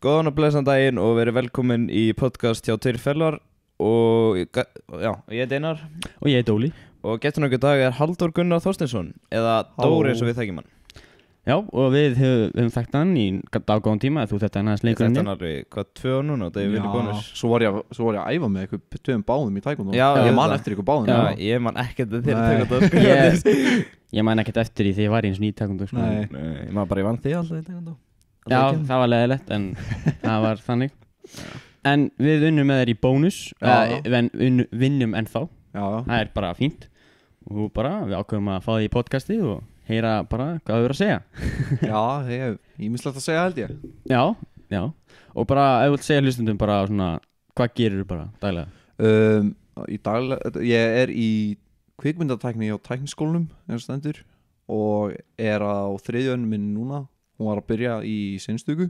Góðan og blessan daginn og verið velkomin í podcast hjá Tveir Fellar og já, ég Einar og ég Óli og gestur okkur í dag Halldór Gunnar Þorsteinsson eða Dóri eins og við þekkjum hann. Já, og við höfum þekkt hann í daggóðan tíma, þú þetta hann aðeins lengur Ég þekkt hann alveg, hvað, 2 ár núna og það er vinni bónus. Svo var ég að æfa með eitthvað 2 báðum í taekwondo. Já, ég man eftir eitthvað báðum. Já, ég man ekkert þér taekwondo sko. Ég man ekkert eftir því þegar ég var í eins og ný taekwondo sko. Nei, ég man bara ég vann því alltaf í taekwondo. Já, það var leiðilegt en það var þannig. En við vinnum með þér í bónus, vinnum ennþá. Já. Það er bara fínt og bara við ákveðum að fá því í podcasti og heyra bara hvað þau eru að segja. Já, ég hef ýmislegt að segja held ég. Já, og bara ef þú vilt segja hlustundum bara svona, hvað gerir þú bara daglega? Í daglega, ég er í kvikmyndatækni á tækniskólanum eins og stendur og er á 3. önum minn núna. Hún var að byrja í sinnstöku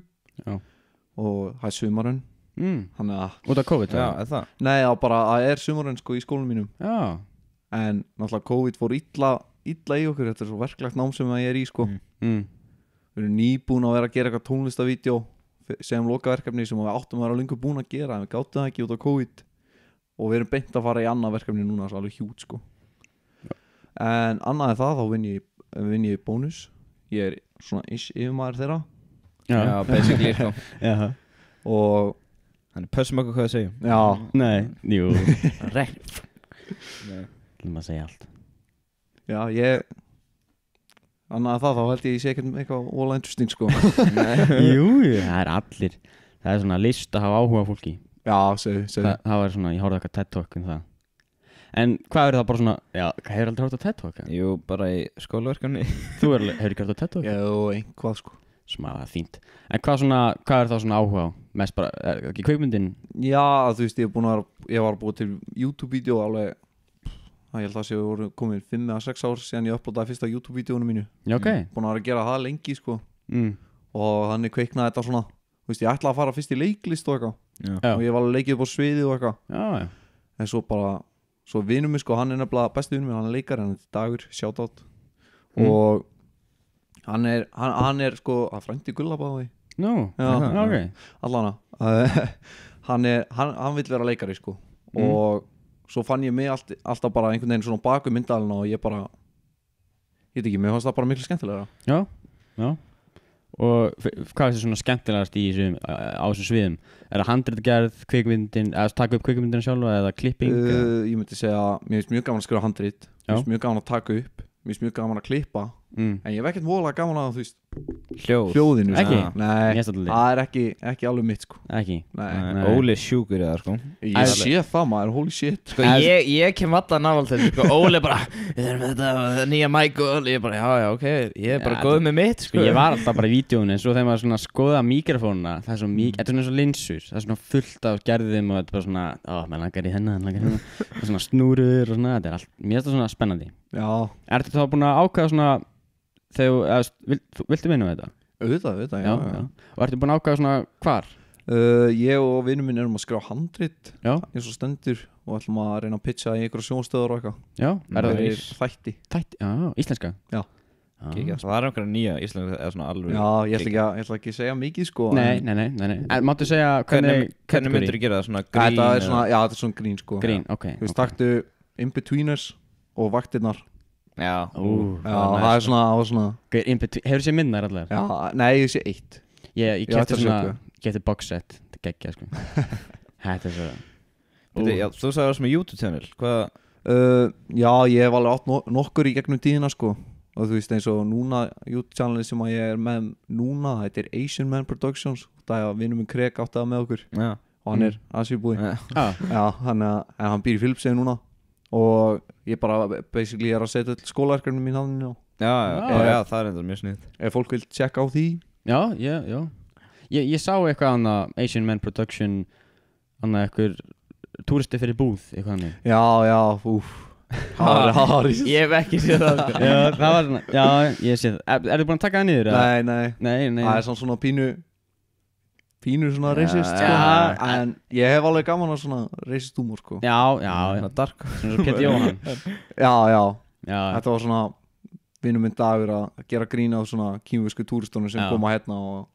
og það er sumarinn. Þannig að út af COVID? Já, er það? Nei, bara að er sumarinn sko í skólanum mínum. Já. En náttúrulega COVID fór illa í okkur, þetta er svo verklegt nám sem ég er í sko. Við erum nýbúin að vera að gera eitthvað tónlistavídeó sem lokaverkefni sem við áttum að vera lengur búin að gera en við gátum það ekki út af COVID og við erum beint að fara í annað verkefni núna, það er alveg hjút sko. En annað en það, þá vinn ég bónus. Ég er svona yfirmaður þeirra. Já, basically sko. Já. Og Þannig pössum okkur hvað það segjum. já, Nei, jú. Rekk. Vil maður segja allt. já, annað en það, þá held ég sé ekkert eitthvað all interesting sko. Jú, það er allir. Það er svona list að hafa áhuga á fólki. Já, segðu. Það var svona, ég horfði eitthvað TED Talk um það. En hvað er það bara svona, já, hefur aldrei horfði á TED Talk? Jú, bara í skólaverkefni. Þú hefur ekki horfði á TED Talk? Já, einhvað sko. Smaða fínt. En hvað er það svona áhuga á? Mest bara, er ekki kvikmyndin? Já, þú veist, ég var að búa til YouTube-vídeó alveg, ég held að það voru komin 5 eða 6 ár síðan ég upplótaði fyrsta YouTube-vídeónu mínu. Já, ok. Búin að vera að gera það lengi sko. Og þannig kveiknaði þetta svona, þú veist, ég ætlaði að fara fyrst í leiklist og eitthvað. Já. Og ég var að leikið upp á sviðið og eitthvað. Já. En svo vinur mig sko, hann er nefnilega besti vinur minn, hann er leikari, hann er Dagur, shoutout. Og hann er sko, að frændi gullabáði. Nú, Já, ok. Allana. Hann vill vera leikari sko. Og svo fann ég mig alltaf bara einhvern veginn svona baku myndalina og ég bara, ég veit ekki, mér fannst það bara miklu skemmtilegra. Já. Og hvað er það svona skemmtilegast á þessum sviðum? Er það handritgerð, kvikmyndin, eða taka upp kvikmyndina sjálfa eða klipping? Ég myndi segja, mér finnst mjög gaman að skrifa handrit, mér finnst mjög gaman að taka upp, mér finnst mjög gaman að klippa. En ég hef ekkert voðalega gaman að, þú veist, hljóðinu. Ekki? Nei, það er ekki alveg mitt sko. Ekki? Nei. Óli sjúkur eða sko. Ég sé það maður, holy shit. Sko ég kem alltaf návælt þetta sko. Óli bara, við erum þetta nýja mic og ég bara, já, ok, ég er bara góð með mitt sko. Ég var alltaf bara í vídeóinu en svo þegar maður svona skoða mikrofónuna, það er svo mikið, þetta er svona linsur, það er svona fullt af gerðum og þetta er bara svona, maður langar í hennar, það er svona snúrur og svona, þetta er allt, mér finnst það svona spennandi. Já. Ertu þá búin að ákveða svona þegar, viltu vinna með þetta? Auðvitað, já. Og ertu búin að ákveða svona hvar? Ég og vinur minn erum að skrifa handrit eins og stendur og ætlum að reyna að pitcha í einhverja sjónastöðar og eitthvað. Já, er það þætti? Já, íslenska? Já. Það er einhverja nýja íslenska eða svona alveg. Já, ég ætla ekki að segja mikið sko. Nei. En máttu segja hvernig myndir þú gera það svona grín? Þetta er svona grín sko. Grín, ok. Þú veist, taktu In-Betweeners og Vaktirnar. Já, það er svona Hefur þú séð minnar allar? Já, nei, ég sé 1. Ég kefti box set, þetta er geggja sko. Þetta er svo Já, þú sagði það sem YouTube channel, hvað? Já, ég hef alveg átt nokkur í gegnum tíðina sko. Og þú veist eins og núna YouTube channel sem ég er með núna, þetta er Asian Man Productions. Það er að vinur minn Craig átti það með okkur. Já. Og hann er asíubúi. Já, en hann býr í Filipsey núna. Og ég bara basically er að setja skólaverkefni mín hann á. Já, það er enda mjög sniðt. Ef fólk vil checka á því. Já. Ég sá eitthvað annað Asian Man Production, annað eitthvað túristi fyrir búð, eitthvað annað. Já, Ég hef ekki séð það. Já, það var svona, já, ég sé það. Ertu búin að taka það niður? Nei. Nei. Það er svona pínu, pínur svona racist sko. En ég hef alveg gaman að svona racist humor sko. Já, Svona dark. svona svo Pétur Jóhann. Já, Já, þetta var svona vinnum minn Dagur að gera grín á svona kínversku túristunum sem Já. koma hérna og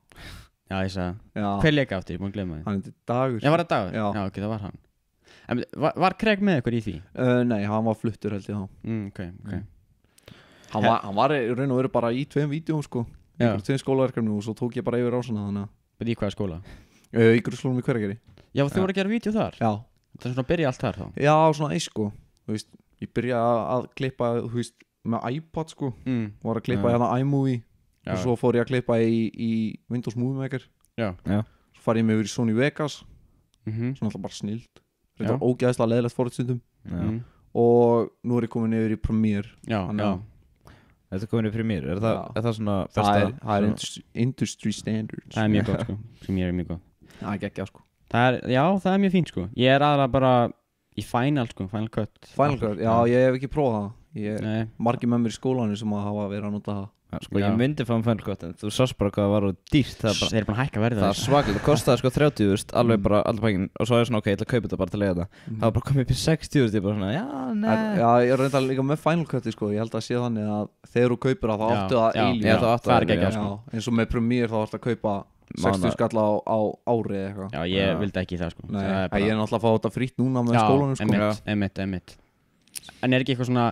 já, ég sagði. já, Hver leika aftur, ég búin að glemma því. hann heitir Dagur. Já, var það Dagur? Já. Ok, það var hann. En var Craig með ykkur í því? Nei, hann var fluttur held ég þá. Ok. Hann var í raun og veru bara í 2 vídeóm sko. Já. 2 skólaverkefnum og svo tók ég bara yfir ásana þannig But í hvaða skóla? að ykkur slónum í Hveragerði. Já, þú voru að gera vídeo þar? Já. Það er svona að byrja allt þar þá? Já, svona eins sko. Þú veist, ég byrja að klippa, þú veist, með iPod sko. Var að klippa hérna iMovie og svo fór ég að klippa í Windows Movie Maker. Já. Svo farið ég mig yfir í Sony Vegas, svona alltaf bara snild. Þetta var ógeðslega leðilegt forutstundum. Og nú er ég komin yfir í Premiere. Já. Þetta er komin í Premiere, er það svona Það er industry standards. Það er mjög gott sko, Premiere er mjög gott. Það er geggjað sko. Það er mjög fínt sko. Ég er aðra bara í Final sko, Final Cut. Final Cut, já, ég hef ekki prófað það. Nei. Margir með mér í skólanum sem að hafa verið að nota það. Sko, ég myndi fá Final Cut en þú sást bara hvað það var og dýrt. Þeir eru búin að hækka verðið. Það er svaklega, það kostaði sko 30.000 alveg bara alltaf pækinn og svo er svona ok, ég ætla að kaupa þetta bara til að leiða þetta. Það var bara komið upp í 60.000, ég bara svona, já, nei. Já, ég er reynda líka með Final Cut sko. Ég held að sé þannig að þegar þú kaupir það þá áttu það eilífð. Já, það er geggjað sko. Eins og með Premiere þá áttu að kaupa 60 skall á ári eða eitthvað. Já, ég vildi ekki það sko. Nei, ég er náttúrulega að fá þetta frýtt núna með skólanum sko. Já, einmitt. En er ekki eitthvað svona,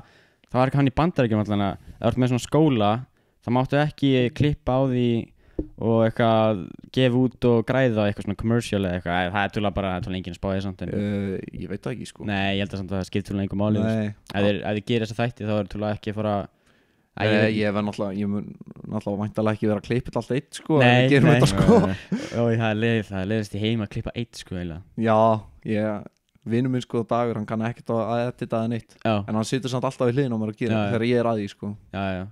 það var ekki hann í Bandaríkjum allan að það vart með svona skóla, það máttu ekki klippa á því og eitthvað gefa út og græða eitthvað svona commercial eða eitthvað. Það er túnlega bara, það er enginn að spá því samt en ég veit það ekki sko. Nei, ég held að samt að það skipt túnlega einhver máli. Nei. Ef þið gerir þessa þætti þá er túnlega ekki að fara ég mun náttúrulega væntanlega ekki vera að klippa allt eitt sko. Nei, þetta, sko. það er leiðist í heima að klippa eitt sko eiginlega. Já, vinur minn sko Dagur, hann kann ekkert að edita það neitt. Já. En hann situr samt alltaf í hliðin á mér að gera þegar ég er að því sko. Já.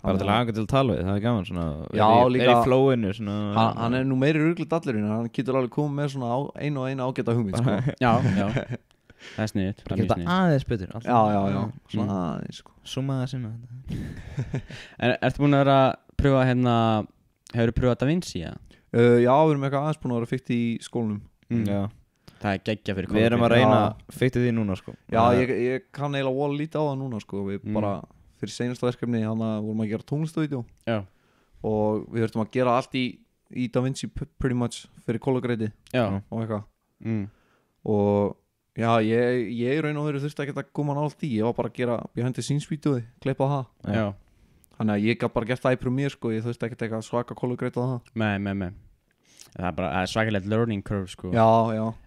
Bara til að hanga til að tala við, það er gaman svona. Já, líka. Er í flowinu svona. Hann er nú meiri ruglið dallurinn, hann getur alveg komið með svona einu ágæta hugmynd sko. Já. Það er sniðið. Það geta aðeins betur. Já. Svona aðeins sko. Summa það sinna. En ertu búin að vera að pröfa hérna, hefur þú pröfað DaVinci eða? Já, við erum eitthvað aðeins búin að vera fikt í skólanum. Já. Það er geggjað fyrir Við erum að reyna að fikta því núna sko. Já, ég kann eiginlega vola lítið á það núna sko. Við bara, fyrir seinasta verkefni, þannig að vorum að gera tónlistavídeó. Já. Og við þurftum að gera allt í DaVinci pretty much fyrir kólagreiti. Já. Og eitthvað. Og já, ég í raun og veru þurfti ekki að koma nált í. Ég var bara að gera behind the scenes vídeói, klippa það. Já. Þannig að ég gæti bara gert það í Premiere sko. Ég þurfti ekki að svaka kólagreita það. Nei. Það er svakalegt learning curve sko. Já.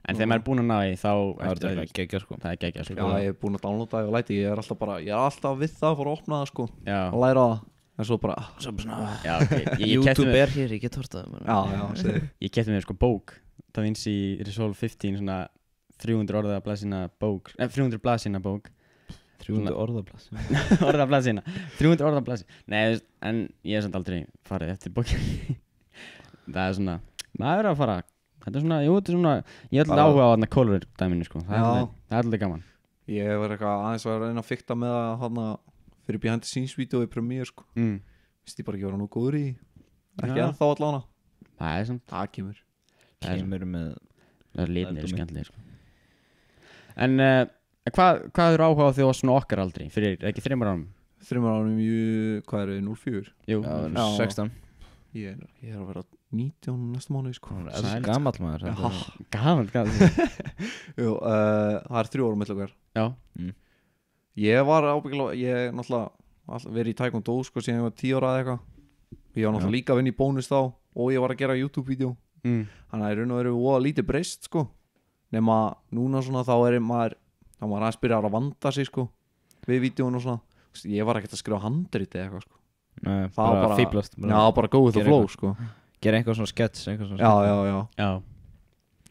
En þegar maður er búin að ná í þá Það er geggjað sko. Það er geggjað sko. Já, ég er búin að downloada það og læti. Ég er alltaf við það að fara að opna það sko. Já. Og læra það. En svo bara Já, okay. YouTube er hér, ég get hortað Já, ég keypti mér sko bók DaVinci Resolve 15 svona 300 orða blaðsína bók 300 blaðsína bók 300 orðablaðs orða blaðsína 300 orða blaðsína Nei, en ég er samt aldrei farið eftir bókin Það er svona maður er að fara Þetta er svona, þetta er svona ég er alltaf áhuga á þarna color dæminu sko Það er alltaf gaman Ég var eitthvað aðeins að reyna að fikta með það hana fyrir behind the scenes vídeó í Premiere sko Vist ég bara ekki vera nú góður í ekki að þá allána Það er samt Það Kemur með Það er litinir skemmtilegir sko En hvað eru áhuga á því á svona okkar aldri fyrir ekki 3 árum 3 árum hvað er það 04 Jú 16 Ég er að vera 19 næsta mánuði sko Það er gamall maður Gaman Jú, það er 3 árum með okkar Já Ég var ábyggilega ég náttúrulega verið í taekwondo sko síðan ég var 10 ára eða eitthvað Ég var náttúrulega líka að vinna í bónus þá og ég var að gera YouTube-vídeó Þannig að í raun og veru voða lítið breyst sko nema núna svona þá maður aðeins byrjar að vanda sig sko við vídeón og svona Ég var ekkert að skrifa handrit eða eitthvað sko Nei, bara fíblast Já, bara go with the flow sko Gera eitthvað svona skets Já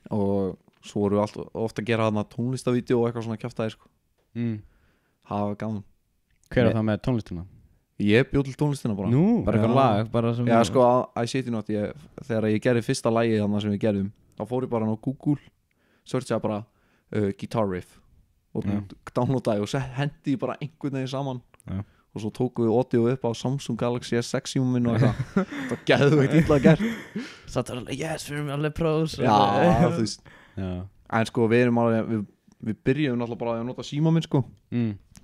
Og svo voru við ofta að gera þarna tónlistavídeó og eitthvað svona kjaftaði sko Það var gaman Hver er það með tónlistina? Ég bjóð til tónlistina bara Nú? Bara eitthvað lag bara sem Já sko, I Shit You Not þegar ég gerði fyrsta lagið þannig sem við gerðum þá fór ég bara á Google searchaði bara guitar riff og downloadaði og hendi bara einhvern veginn saman og svo tókum við audio upp á Samsung Galaxy S6 símum minn og eitthvað það var geðveikt illa gert Satt alveg, yes, við erum alveg pros já, þú veist en sko við erum alveg við byrjum náttúrulega bara að nota síma minn sko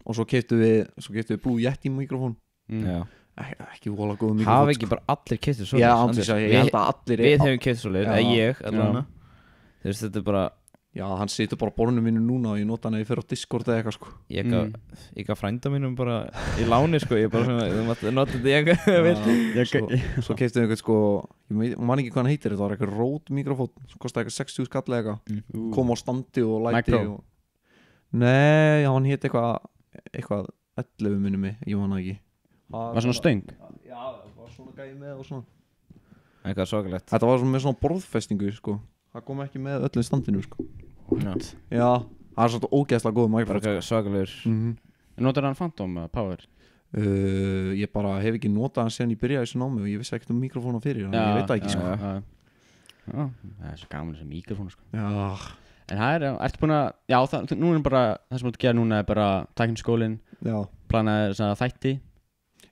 og svo keyptum við Blue Yeti mikrofón ekki vola góð mikrofón hafa ekki bara allir keyptu svo ég held að allir við hefum keypt svo leið, eða ég allavega þú veist þetta er bara já, hann situr bara á borðinu mínu núna og ég nota hann eða ég fer á Discord eða eitthvað sko ég gaf frænda mínum bara í láni sko, ég bara svona, þú mátti nota þetta svo keyptum við einhvern sko ég man ekki hvað hann heitir, þetta var eitthvað Rode mikrofón sem kostaði eitthvað 60 skall eða eitthvað kom á standi og læti og... nei, hann hétt eitthvað 11 minnum mig, ég man það ekki var svona stöng? já, það var svona gæði með og svona eitthvað svakalegt þetta var svona með svona borðfestingu sko það kom ekki með öllu standinu sko já, það er svona ógeðslega góð mæk bara svakalegur notar hann Phantom Power? Ég bara hef ekki notað hann síðan ég byrjaði þessu námi og ég vissi ekkert um mikrofónu fyrir þannig ég veit það ekki sko já, það er svo gaman þessi mikrofónu sko já en það ertu búin að já, nú er bara það sem þú ert að gera núna er bara tækniskólinn planaði þætti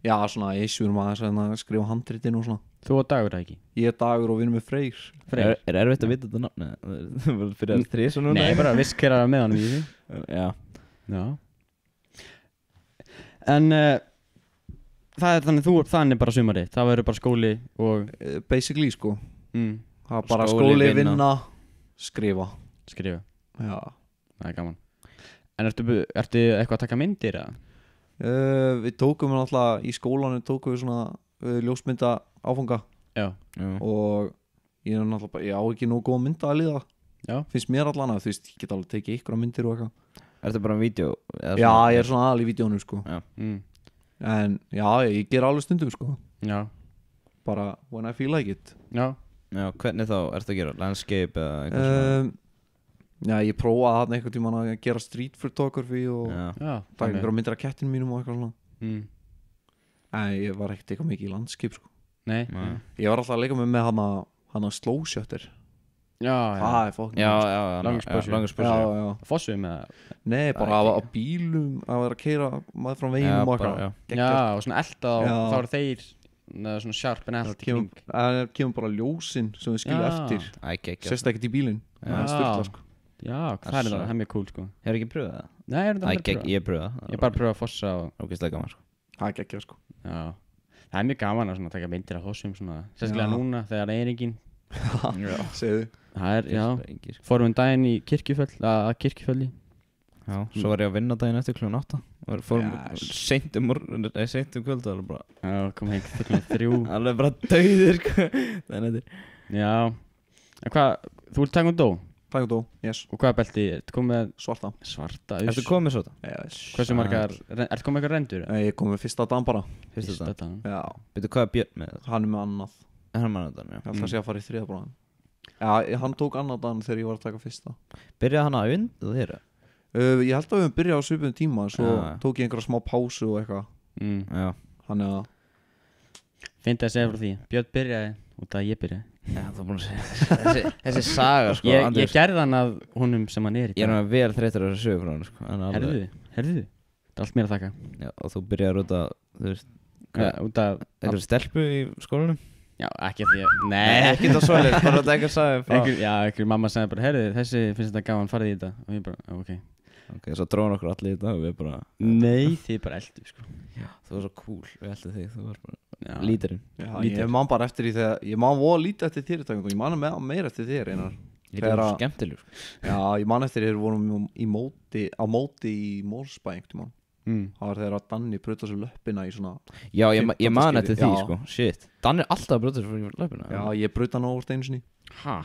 já, svona við erum að skrifa handritin og svona þú og Dagur ekki? Ég er Dagur og vinnum með Freyr er erfitt að vita þetta nafni? þú verður fyrir að þrísa núna? Nei, bara viss hver er með hann í því já en það er þannig þú er þannig bara sumarið það verður bara skóli og basically sko það er bara skóli, vinna, skrifa já það er gaman en ertu eitthvað að taka myndir eða? Við tókum náttúrulega í skólanum tókum við svona ljósmynda áfanga og ég er náttúrulega bara, ég á ekki nógu góða mynda að liða finnst mér allan að þú veist, ég get alveg tekið ykkur á myndir og eitthvað Ertu bara vídeo? Já, ég er svona aðal í vídeónu sko en já, ég ger alveg stundum sko bara when I feel like it Já, hvernig þá ertu að gera? Landscape eða eitthvað svona? Já, ég prófaði þarna einhvern tímann að gera street photography og taka einhverja myndir af kettinu mínum og eitthvað svona en ég var ekkert eitthvað mikið í landskip sko. Nei. Ég var alltaf að leika með hana slow shutter. Það er fokkin Long exposure Fossum eða? Nei, bara á bílum að vera að keyra maður frá veginum og eitthvað Já, og svona elda og þá eru þeir svona sharp en eld í kring Það kemur bara ljósin sem við skilja eftir Sérst ekkert í bílinn Það er styrla sko Já, það er það, það er mjög cool sko Hefur ekki pröfað það? Nei, ég er þetta bara pröfað Ég pröfað Ég bara pröfað að fossa og ógeðslega gaman sko Það er geggjað sko Já, það er mjög gaman að taka myndir af fossum svona sérstaklega núna þegar það er engin Já, segðu Það er, já, fórum daginn í Kirkjufölli Já, svo var ég að vinna daginn eftir klukkan 8 og fórum seint kvöld og bara Já, kom heim klukkan 3 Alveg bara dauðir sko Já, en hvað, þú vilt taka um dó? Taekwondo, yes Og hvaða belti, ertu komið með svarta Ertu komið með svona? Yes Hversu margar, ertu komið með eitthvað rendur? Ég kom með fyrsta dan bara Fyrsta dan? Já Veitu hvað er Björn með? Hann er með annað Hann er með annað dan, já Ég held að sé að fara í þriða bráðan Já, hann tók annað dan þegar ég var að taka fyrsta Byrjaði hann að vinda þér? Ég held að við höfum byrjað á svipum tíma Svo tók ég einhverja smá pásu og eitthvað Já Hann er að Fyndi að segja frá því, Björn byrjaði út að ég byrjaði Já, þú er búin að segja Þessi saga sko Ég gerði hann að honum sem hann er í Ég er vel þreyttur að þessu sögur frá hann sko Herðu, það er allt mér að þakka Já, og þú byrjaði út að, þú veist Út að Eitthvað stelpu í skólanum Já, ekki því að Nei, ekki það svolít, bara þetta eitthvað sagði frá Já, einhver mamma sagði bara, herðu, þessi finnst þetta gaman, farið í þetta Og ég bara, ok, svo dróðum okkur allir í þetta og við bara Nei, þið bara eldu, sko Já, þú var svo cool, við eldum þig, þú var bara lítirinn Já, ég man bara eftir því þegar Ég man voða lítið eftir þér í dag Ég man meira eftir þér einar Ég er skemmtilegur Já, ég man eftir þér vorum á móti í Mólsbæ einhvern tímann Það var þegar að Danni brjóta sér löppina í svona Já, ég man eftir því sko, shit Danni er alltaf að brjóta sér löppina Já, ég brjóta hann á orð einu sinni Ha?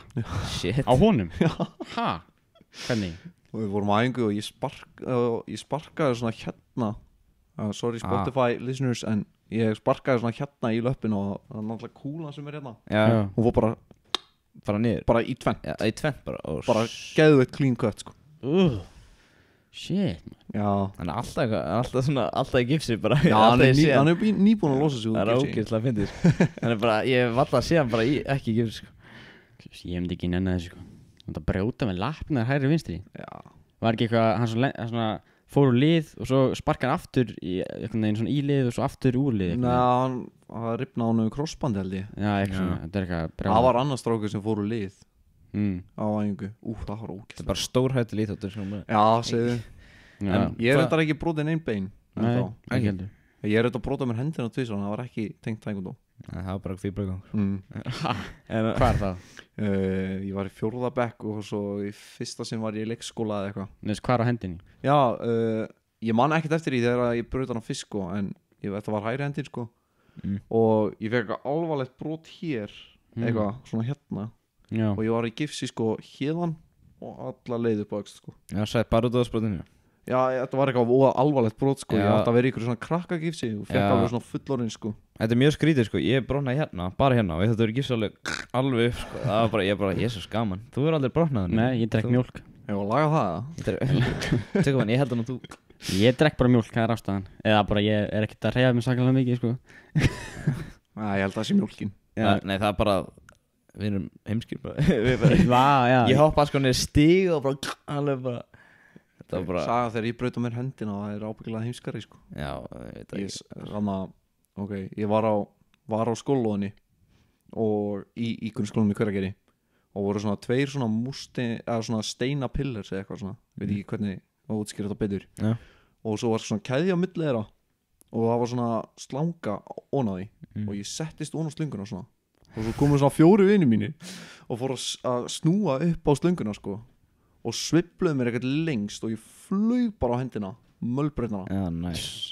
Shit Á honum? Já Ha? Hvernig? Og við vorum á æfingu og ég sparkaði svona hérna Sorry Spotify listeners en ég sparkaði svona hérna í löppina og það er náttúrulega kúlan sem er hérna Já Hún fór bara niður Bara í tvennt Já, í tvennt bara Bara geðveitt clean cut sko Shit man. Já Hann er alltaf í gipsi bara Já, hann er nýbúin að losa sig Það er ógeðslega fyndið Hann er bara, ég hef alltaf séð hann bara ekki í gipsi sko Ég myndi ekki nenni þessu sko Hann er að brjóta með lappnar hægri vinstri Já Var ekki eitthvað, hann svona fór úr lið og svo sparkar hann aftur í einhvern veginn svona í lið og svo aftur úr lið Nei, hann ripnaði hann um krossbandi held ég. Já, eitthvað svona, þetta er eitthvað Það var annar strákur sem fór úr lið á æfingu. Það var ógeðslega. Þetta er bara stórhættulega íþróttur Já, segðu. Já, Ég er þetta ekki brotin einn bein. nei, ekki heldur Ég er þetta brotað mér hendina tvisvar, en það var ekki tengt tækundó. Það var bara fýrbröðgang Hvað er það? Ég var í 4. bekk og svo í fyrsta sem var ég í leikskóla eða eitthvað. Neðst, hvað er á hendinni? Já, ég man ekkert eftir því þegar ég braut hann á fisk sko, en þetta var hægri hendin sko. Og ég fekk eitthvað alvarlegt brot hér, eitthvað svona hérna. Já. Og ég var í gifsi sko hérðan og alla leið upp á öxl sko. Já, sætt bara út á sprotinu Já, þetta var eitthvað alvarlegt brot sko. Já. Ég átti að vera í ykkur svona krakkagifsi og fekk alveg svona fullorinn sko. Þetta er mjög skrítið sko, ég brotnaði hérna, bara hérna og þetta verið gifs alveg upp sko. Það var bara, ég bara, jésus gaman. Þú verður aldrei brotnað Nei, ég drekk mjólk. Ég var að laga það. Tökum hann, ég held hann og þú Ég drekk bara mjólk, það er ástæðan. Eða bara ég er ekkert að hreyfa mig sakalega mikið sko. Nei, ég held að það sé mjólkin. Nei, það er bara, við erum heimskir bara Já. Ég hoppa sko niður stíg og bara, alveg bara Það var bara Saga þegar ég braut á mér hendina og það er ábyggilega heimskari sko. Já, ég veit ekki Þannig að, ok, ég var á skólalóðinni og í grunnskólanum í Hveragerði og voru svona tveir svona eða svona steinapillars eða eitthvað svona, veit ekki hvernig að útskýra þetta betur. Já. Og svo var svona keðja á milli þeirra og það var svona slanga ofan á því og ég settist ofan á slönguna svona og svo komu svona 4 vinir mínir og fóru að snúa upp á slönguna sko og svifluðu mér eitthvað lengst og ég flög bara á hendina mölbreytnana. Já, næs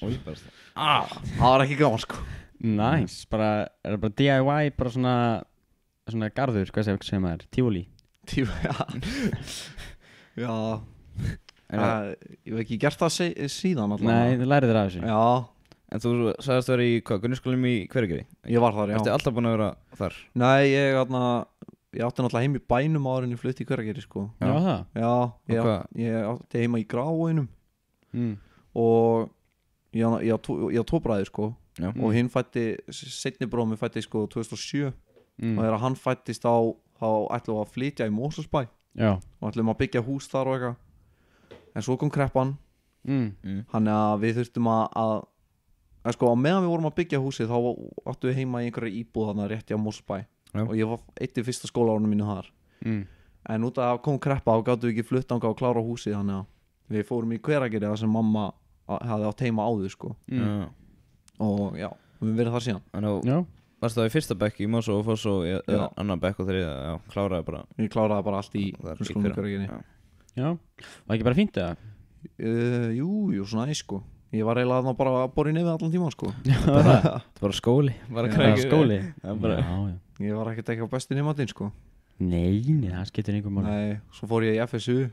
Það var ekki gaman sko. Nice, bara, er það bara DIY, bara svona garður, hvað segir maður, tífúli? Já, ég hef ekki gert það síðan allavega. Nei, þú lærið þér af þessu. Já, En þú sagðist að vera í hvað, grunnskólanum í Hveragerði? ég var þar, já. Ertu alltaf búin að vera þar? Nei, ég átti náttúrulega heim í bænum áður en ég flutti í Hveragerði sko. Já, það? Já, hvað? ég átti heima í Grafoinum Mm. og ég á 2 bræður sko. Já. Og hinn fætti, seinni bróðum minn fætti sko 2007 og þegar hann fættist þá ætlum við að flytja í Mosfellsbæ Já. og ætlum að byggja hús þar og eitthvað en svo kom kreppan þannig að við þurftum að sko á meðan við vorum að byggja húsið þá áttum við heima í einhverja íbúð þarna rétti á Mosfellsbæ og ég var eitt í fyrsta skólaárunum mínu þar en út af að kom kreppa þá gáttum við ekki flutt ánga og klára húsið þannig að við fórum í Hveragerði þar sem mamma hafði átt heima áður sko Já. og já, við höfum verið þar síðan Þannig Já. varst það í fyrsta bekk í Mosó og Fossó Já. annan bekk og þriða, já, kláraði bara Ég kláraði bara allt í þar í grunnskólanum í Hveragerði. Já. Já. Var ekki bara fínt eða? Jú, svona æs sko. Ég var eiginlega þarna bara að bora í nefið allan tíma sko. Þetta er bara skóli bara Já, krakki- skóli. Já, bara Já. Ég var ekkert ekki á bestu nefndin sko. Nei, það skiptir einhver máli. Nei, svo fór ég í FSU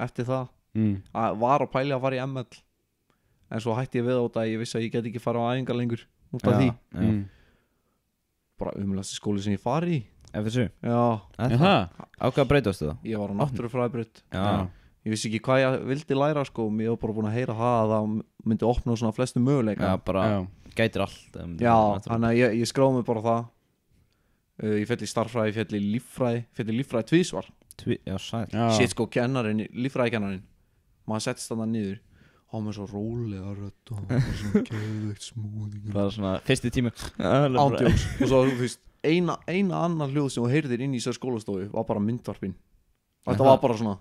eftir það. Mm. Var að pæli að fara í ML en svo hætti ég við út að ég vissi að ég get ekki fara á æfingar lengur út af því. Já. Mm. Bara umlæsti skóli sem ég fari í. FSU Já, Er það? Á hvað breytastu það? ég var á náttúrufræðibraut. Já. Ég vissi ekki hvað ég vildi læra sko. Mér var bara búin að heyra það að það myndi opna svona flestu möguleika. Já, bara Já. gætir allt Já, þannig að ég skráði mig bara á það. Ég fell í starffræði, ég fell í líffræði tvísvar. Já, sæl Já. Shit sko, kennarinn, líffræðikennarinn maður settist þarna niður og með svo rólega rödd og svona geðveikt smúðing Bara svona fyrsti tími ándjóks og svo þú veist eina annar hljóð sem þú heyrðir inn í sér skólastofu var bara myndvarpin og þetta var bara svona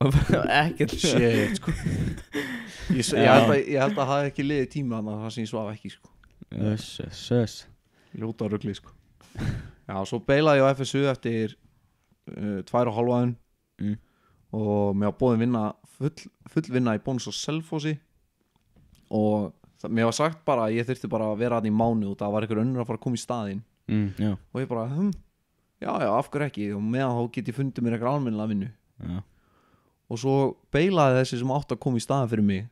Ekkert shit sko ég held að það hafi ekki liðið tíma þannig að það sem ég svaf ekki sko Sös. ljóta rugli sko já, svo beilaði ég á FSU eftir 2,5 og mér var bóðin vinna full vinna í Bónus og Selfossi og mér var sagt bara að ég þurfti bara að vera að í mánu og það var einhver önnur að fara að koma í staðinn Já. og ég bara, já, af hverju ekki og meðan þá get ég fundið mér eitthvað almennilega vinnu Já. og svo beilaði þessi sem átti að koma í staðinn fyrir mig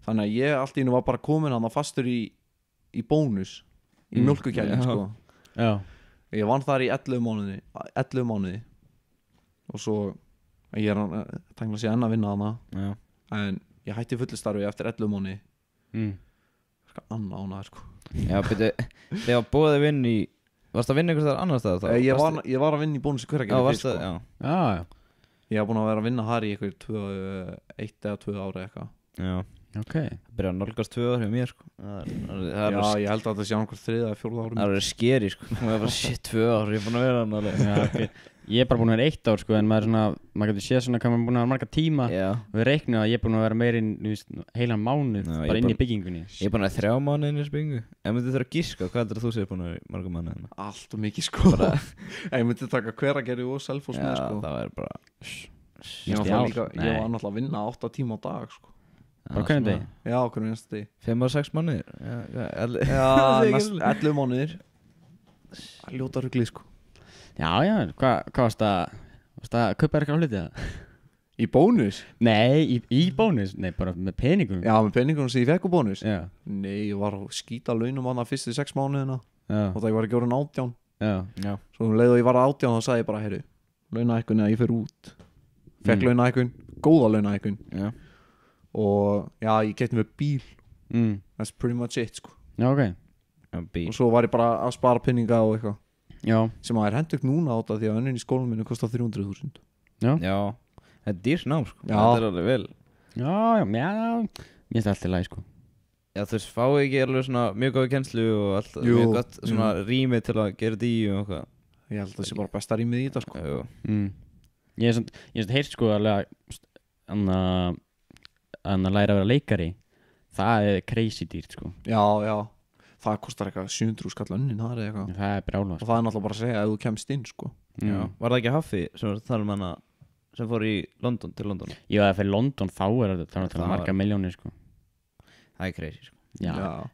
þannig að ég allt í einu var bara komin hann að fastur í Bónus í mjólkukælin sko. Já. Ég vann þar í 11 mánuði og svo ég er að tengla sér enn að vinna þarna Já. en ég hætti fullistarfi eftir 11 mánuði annað ánæður sko. Já, byrju, þegar búið að vinna í varst að vinna einhvers þar annars staðar þá? Ég var að vinna í Bónus í Hveragerði Já, varst sko. að, já Já. Ég hef búin að vera að vinna þar í einhver 1 eða 2 ári eitthvað. Já, Ok. það byrja að nálgast 2 ár hjá mér sko. Það Já, ég held að það sé einhver 3 eða 4 ári. er skeri sko. Það er bara shit 2 ár, ég er búin að vera hann alveg. Já, ok. Ég er bara búin að vera 1 ár sko, en maður getur séð svona hvað maður er búin að vera marga tíma. Já, Og við reiknum að ég er búin að vera meirinn, heilan mánuð, Já, bara ég inn í bara- byggingunni. ég er búin að 3 mánuðin í spingu. Ef myndi þurfa að giska, hvað er það þú sér búin að vera í marga mánuðina? Allt og mikið sko. Ég myndi taka Hveragerði og Selfoss Já, með sko. það er bara Ég var Næstu ár? náttúrulega Nei. að vinna 8 tíma á dag sko. Bara hvernig degi? Já, hvernig einstu degi. 5 og 6 mánuðir. Já, næst 11 mánuðir. Ljóta rugli sko. Já, hvað varst að kaupa eitthvað á hluti það? Í bónus? Nei, í bónus, nei, bara með peningum. Já, með penningunum sem ég fekk á bónus. Já, Nei, ég var að skýta launum hann að fyrstu 6 mánuðina já, og það ég var ekki orðin 18. já. Já, Svo um leið og ég var 18 þá sagði ég bara, heyrðu, launahækkun eða ég fer út. Fekk launahækkun, góða launahækkun. já. Og já, ég keypti mér bíl. That's pretty much it sko. Já, ok. Já, bíl. Og svo var ég bara að spara penninga og eitthvað Já, sem að er hendugt núna á þetta því að önnin í skólanum minni kostar 300.000. Já, það er dýrt nám sko. Já. Það er alveg vel. já, mér finnst allt í lagi, sko. Já, þú veist, fáið ekki alveg svona mjög góða kennslu og allt, Jú, mjög gott svona rými til að gera þetta í og eitthvað. Ég held að það sé bara besta rýmið í þetta sko. Jú. Ég er svona heyrt, sko, alveg að læra að vera leikari. Það er crazy dýrt, sko. Já, það kostar eitthvað 700 skall önnin það er eitthvað. Það er brjálað, Og það er náttúrulega bara að segja að þú kemst inn sko. Já. Var það ekki Haffi sem var þar hana sem fór í London til London? Ég var að fyrir London þá er það Það marga miljónir, sko. Það er crazy sko. Já.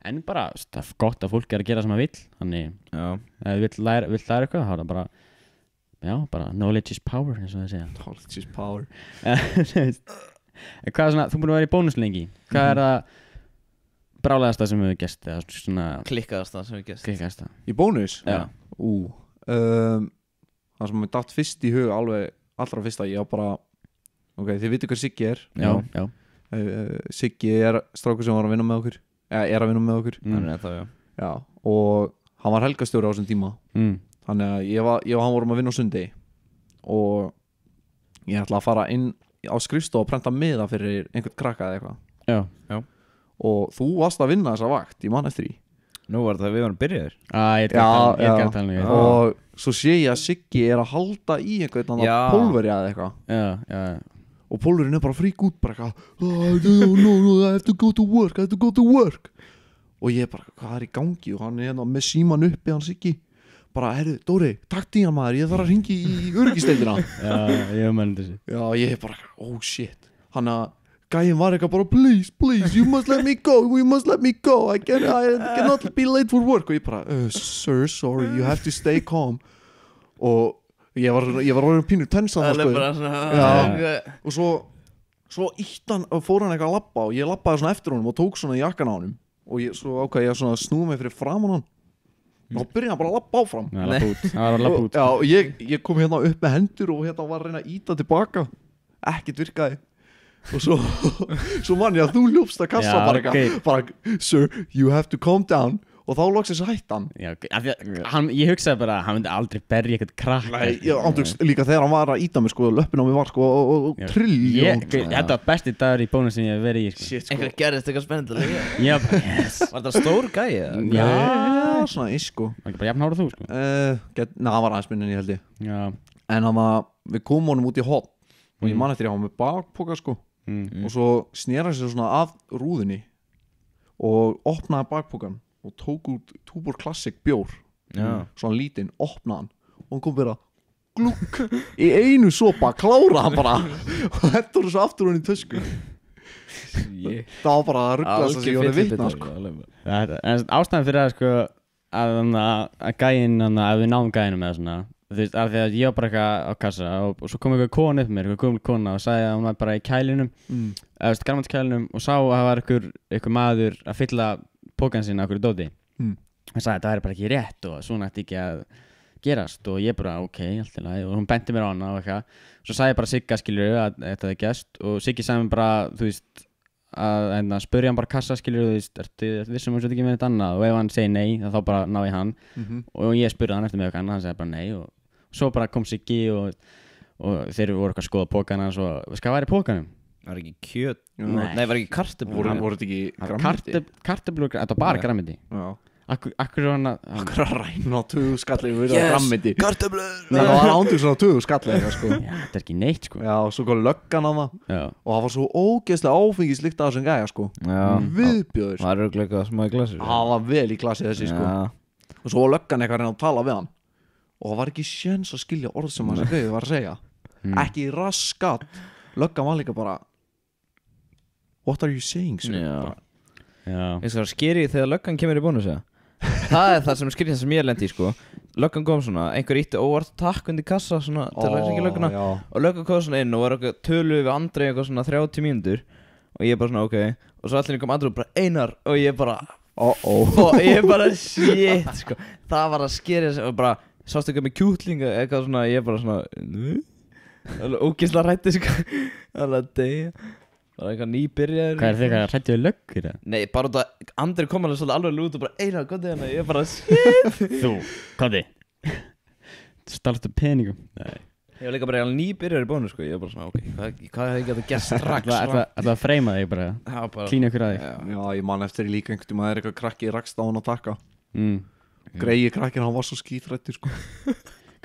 En bara, það er gott að fólk er að gera sem það vill. Þannig, Já. ef þú vill læra eitthvað, þá er það bara, já, bara knowledge is power, eins og það segja. Knowledge is power. En hvað er svona, þú búin að vera í bónus lengi. Hvað er það brálaðasta sem við hefur gest, eða svona Klikkaðast það sem við gæst. klikkaðasta? Í bónus? Já. Það sem mér datt fyrst í hug alveg allra fyrsta, ég á bara ok, þið vitið hver Siggi er. Já. Siggi er strákur sem var að vinna með okkur er að vinna með okkur. Þannig að það, já. Já, og hann var helgastjóri á þessum tíma. Þannig að ég og hann vorum að vinna á sundi og ég ætla að fara inn á skrifstofu og prenta miða fyrir einhvern krakka eða eitthvað. Já. Og þú varst að vinna þessa vakt, ég man eftir því. Nú var það við varum byrjaðir. Ég er gætt alveg. Og svo sé ég að Siggi er að halda í einhvern annan Já. pólveri eða eitthvað. Já. Og pólverinn er bara að frík út bara eitthvað no, I have to go to work og ég bara, hvað er í gangi og hann er hérna með síman uppi hann Siggi bara, herru, Dóri, takk tíma maður ég þarf að ringi í öryggisdeildina. Já, ég menn þessi. Já, ég er bara, oh shit hann að gæinn var eitthvað bara, please, you must let me go I cannot be late for work og ég bara, sir, sorry, you have to stay calm og ég var orðin pínu tensan Það er sko. bara svona. Já. Og svo fór hann eitthvað að labba og ég labbaði svona eftir honum og tók svona í jakkan á honum og svo ákvað ég svona að snúa mig fyrir framan hann og þá byrjaði hann bara að labba áfram. Það var að lappa út. Já, og ég kom hérna upp með hendur og hérna var að reyna að íta tilbaka ekkert virkaði og svo man ég að þú ljópst að kassa bara, sir, you have to calm down og þá loksins hætti hann. Já, af því að ég hugsaði bara að hann myndi aldrei berja eitthvað krakk. Nei, ég ándugst líka þegar hann var að íta mig sko, löppin á mig var sko og trilljón. Þetta var besti dagur í bónus sem ég hef verið í sko. Shit, sko. Eitthvað gerðist eitthvað spennandi líka. Já, yes. Var það stór gæi? Já, svona sko. var ekki bara jafn hárað þú sko. Hann var aðeins minn en ég held ég. Já. En við komum honum út í hotn og ég man eftir ég hafa með bakpoka sko og svo snera sér svona að rúðinni og opnaði bakpokan og tók út Tuborg Classic bjór svona lítinn, opnaði hann og hann kom bara glúk í einu sopa, klára hann bara og hendur svo aftur hann í tösku. Það var bara að ruggla þess að ég var að vitna sko. En ástæðan fyrir það sko að gæinn, að við náum gæinum eða svona, þú veist, af því að ég var bara eitthvað á kassa og svo kom eitthvað kona upp með mér, eitthvað gömul kona og sagði að hún var bara í kælinum eða garmantskælinum og sá að það var eitthvað maður að fylla pókan sinna okkur í dóti og sagði að það væri bara ekki rétt og svona ætti ekki að gerast og ég bara ok, allt í lagi og hún benti mér á hana og eitthvað svo sagði ég bara Sigga skilur að þetta hefði gæst og Siggi sagði mér bara, þú veist að spurja hann bara kassa skilur, þú veist, ertu vissum hún svo ekki með þetta annað og ef hann segi nei þá bara ná ég hann og ég spurði hann eftir með eitthvað annað, hann sagði bara nei og svo bara kom Siggi og og þeir voru eitthvað að skoða pókana hans og hvað var í pókanum? Það var ekki kjöt. Nei. Nei, var ekki kartöflur. Voru þetta ekki grammiti? Kartöflur, þetta var bara grammiti. Já. Akkur er hann að Akkur að ræna á 20 skallið við það grammiti. Kartöflur. Það var ándur svona 20 skallið eitthvað sko. Já, þetta er ekki neitt sko. Já, og svo kom löggan á það. Já. Og það var svo ógeðslega áfengislykt af þessum gæja sko. Já. Viðbjóður. Það er örugglega eitthvað smá í glasir. Það var vel í glasi þessi sko. Já. Og svo var löggan eitthvað að reyna að tala við hann. Og það var ekki séns að skilja orð sem hann gauði var að segja. Ekki raskat. Löggan var líka bara What are you saying, sir? Já. Já. Ég skal skeri þegar löggan kemur í bónus, ja. Það er það sem skýrði það sem ég lendi í sko. Löggan kom svona, einhver ítti óvart takk undir kassa svona til að ekki lögguna og löggan kom svona inn og var eitthvað töluð við Andrei eitthvað svona 30 mínútur og ég bara svona ok og svo allir kom Andrei og bara Einar og ég bara og ég bara shit sko. Það var að skýrði þess og bara sástu eitthvað með kjúklinga eitthvað svona ég bara svona ógeðslega rætti sko. Alveg degja Það var eitthvað nýbyrjaður. Hvað er þig að hræddu við löggur? Nei, bara út að Andri kom alveg svolítið alveg lút og bara Einar, góðið hérna, ég bara shit. Þú, hvað þið? Stalstu peningum? Nei. Ég var líka bara nýbyrjaður í bónu, sko, ég var bara svona, ok, hvað hefði getað gert strax? Það að freyma þig bara, klína ykkur að þig. Já, ég man eftir í líka einhvern tíma að það er eitthvað krakki rakst á hann að taka. Greiði krakkin, hann var svo skítrættur, sko.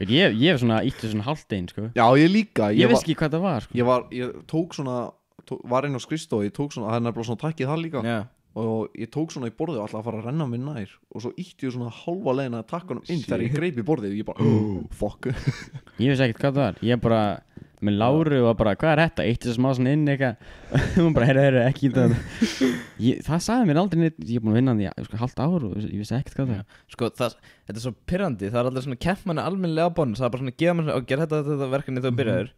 Ég hef svona íttu svona hálfdegin, sko. Já, ég líka. Ég veist ekki hvað það var, sko. Ég tók svona var einn á skrifstofu, ég tók svona það er nefnilega svona takkið það líka og ég tók svona í borðið og alltaf að fara að renna mig nær og svo ítti ég svona halva leiðina að taka hann inn þegar ég greip í borðið og ég bara fuck Ég veist ekkert hvað það var, ég bara með Láru og bara hvað er þetta, ítti þess smá svona inn eitthvað og hún bara heyrðu ekki í það það sagði mér aldrei neitt, ég er búin að vinna hann í halvt ár og ég vissi ekkert hvað það er Sko þetta er svo pirrandi, það er allir svona kepp manni almennilega á bónus, það er bara svona gefa manni og gera þetta verkefni þegar þú byrjaður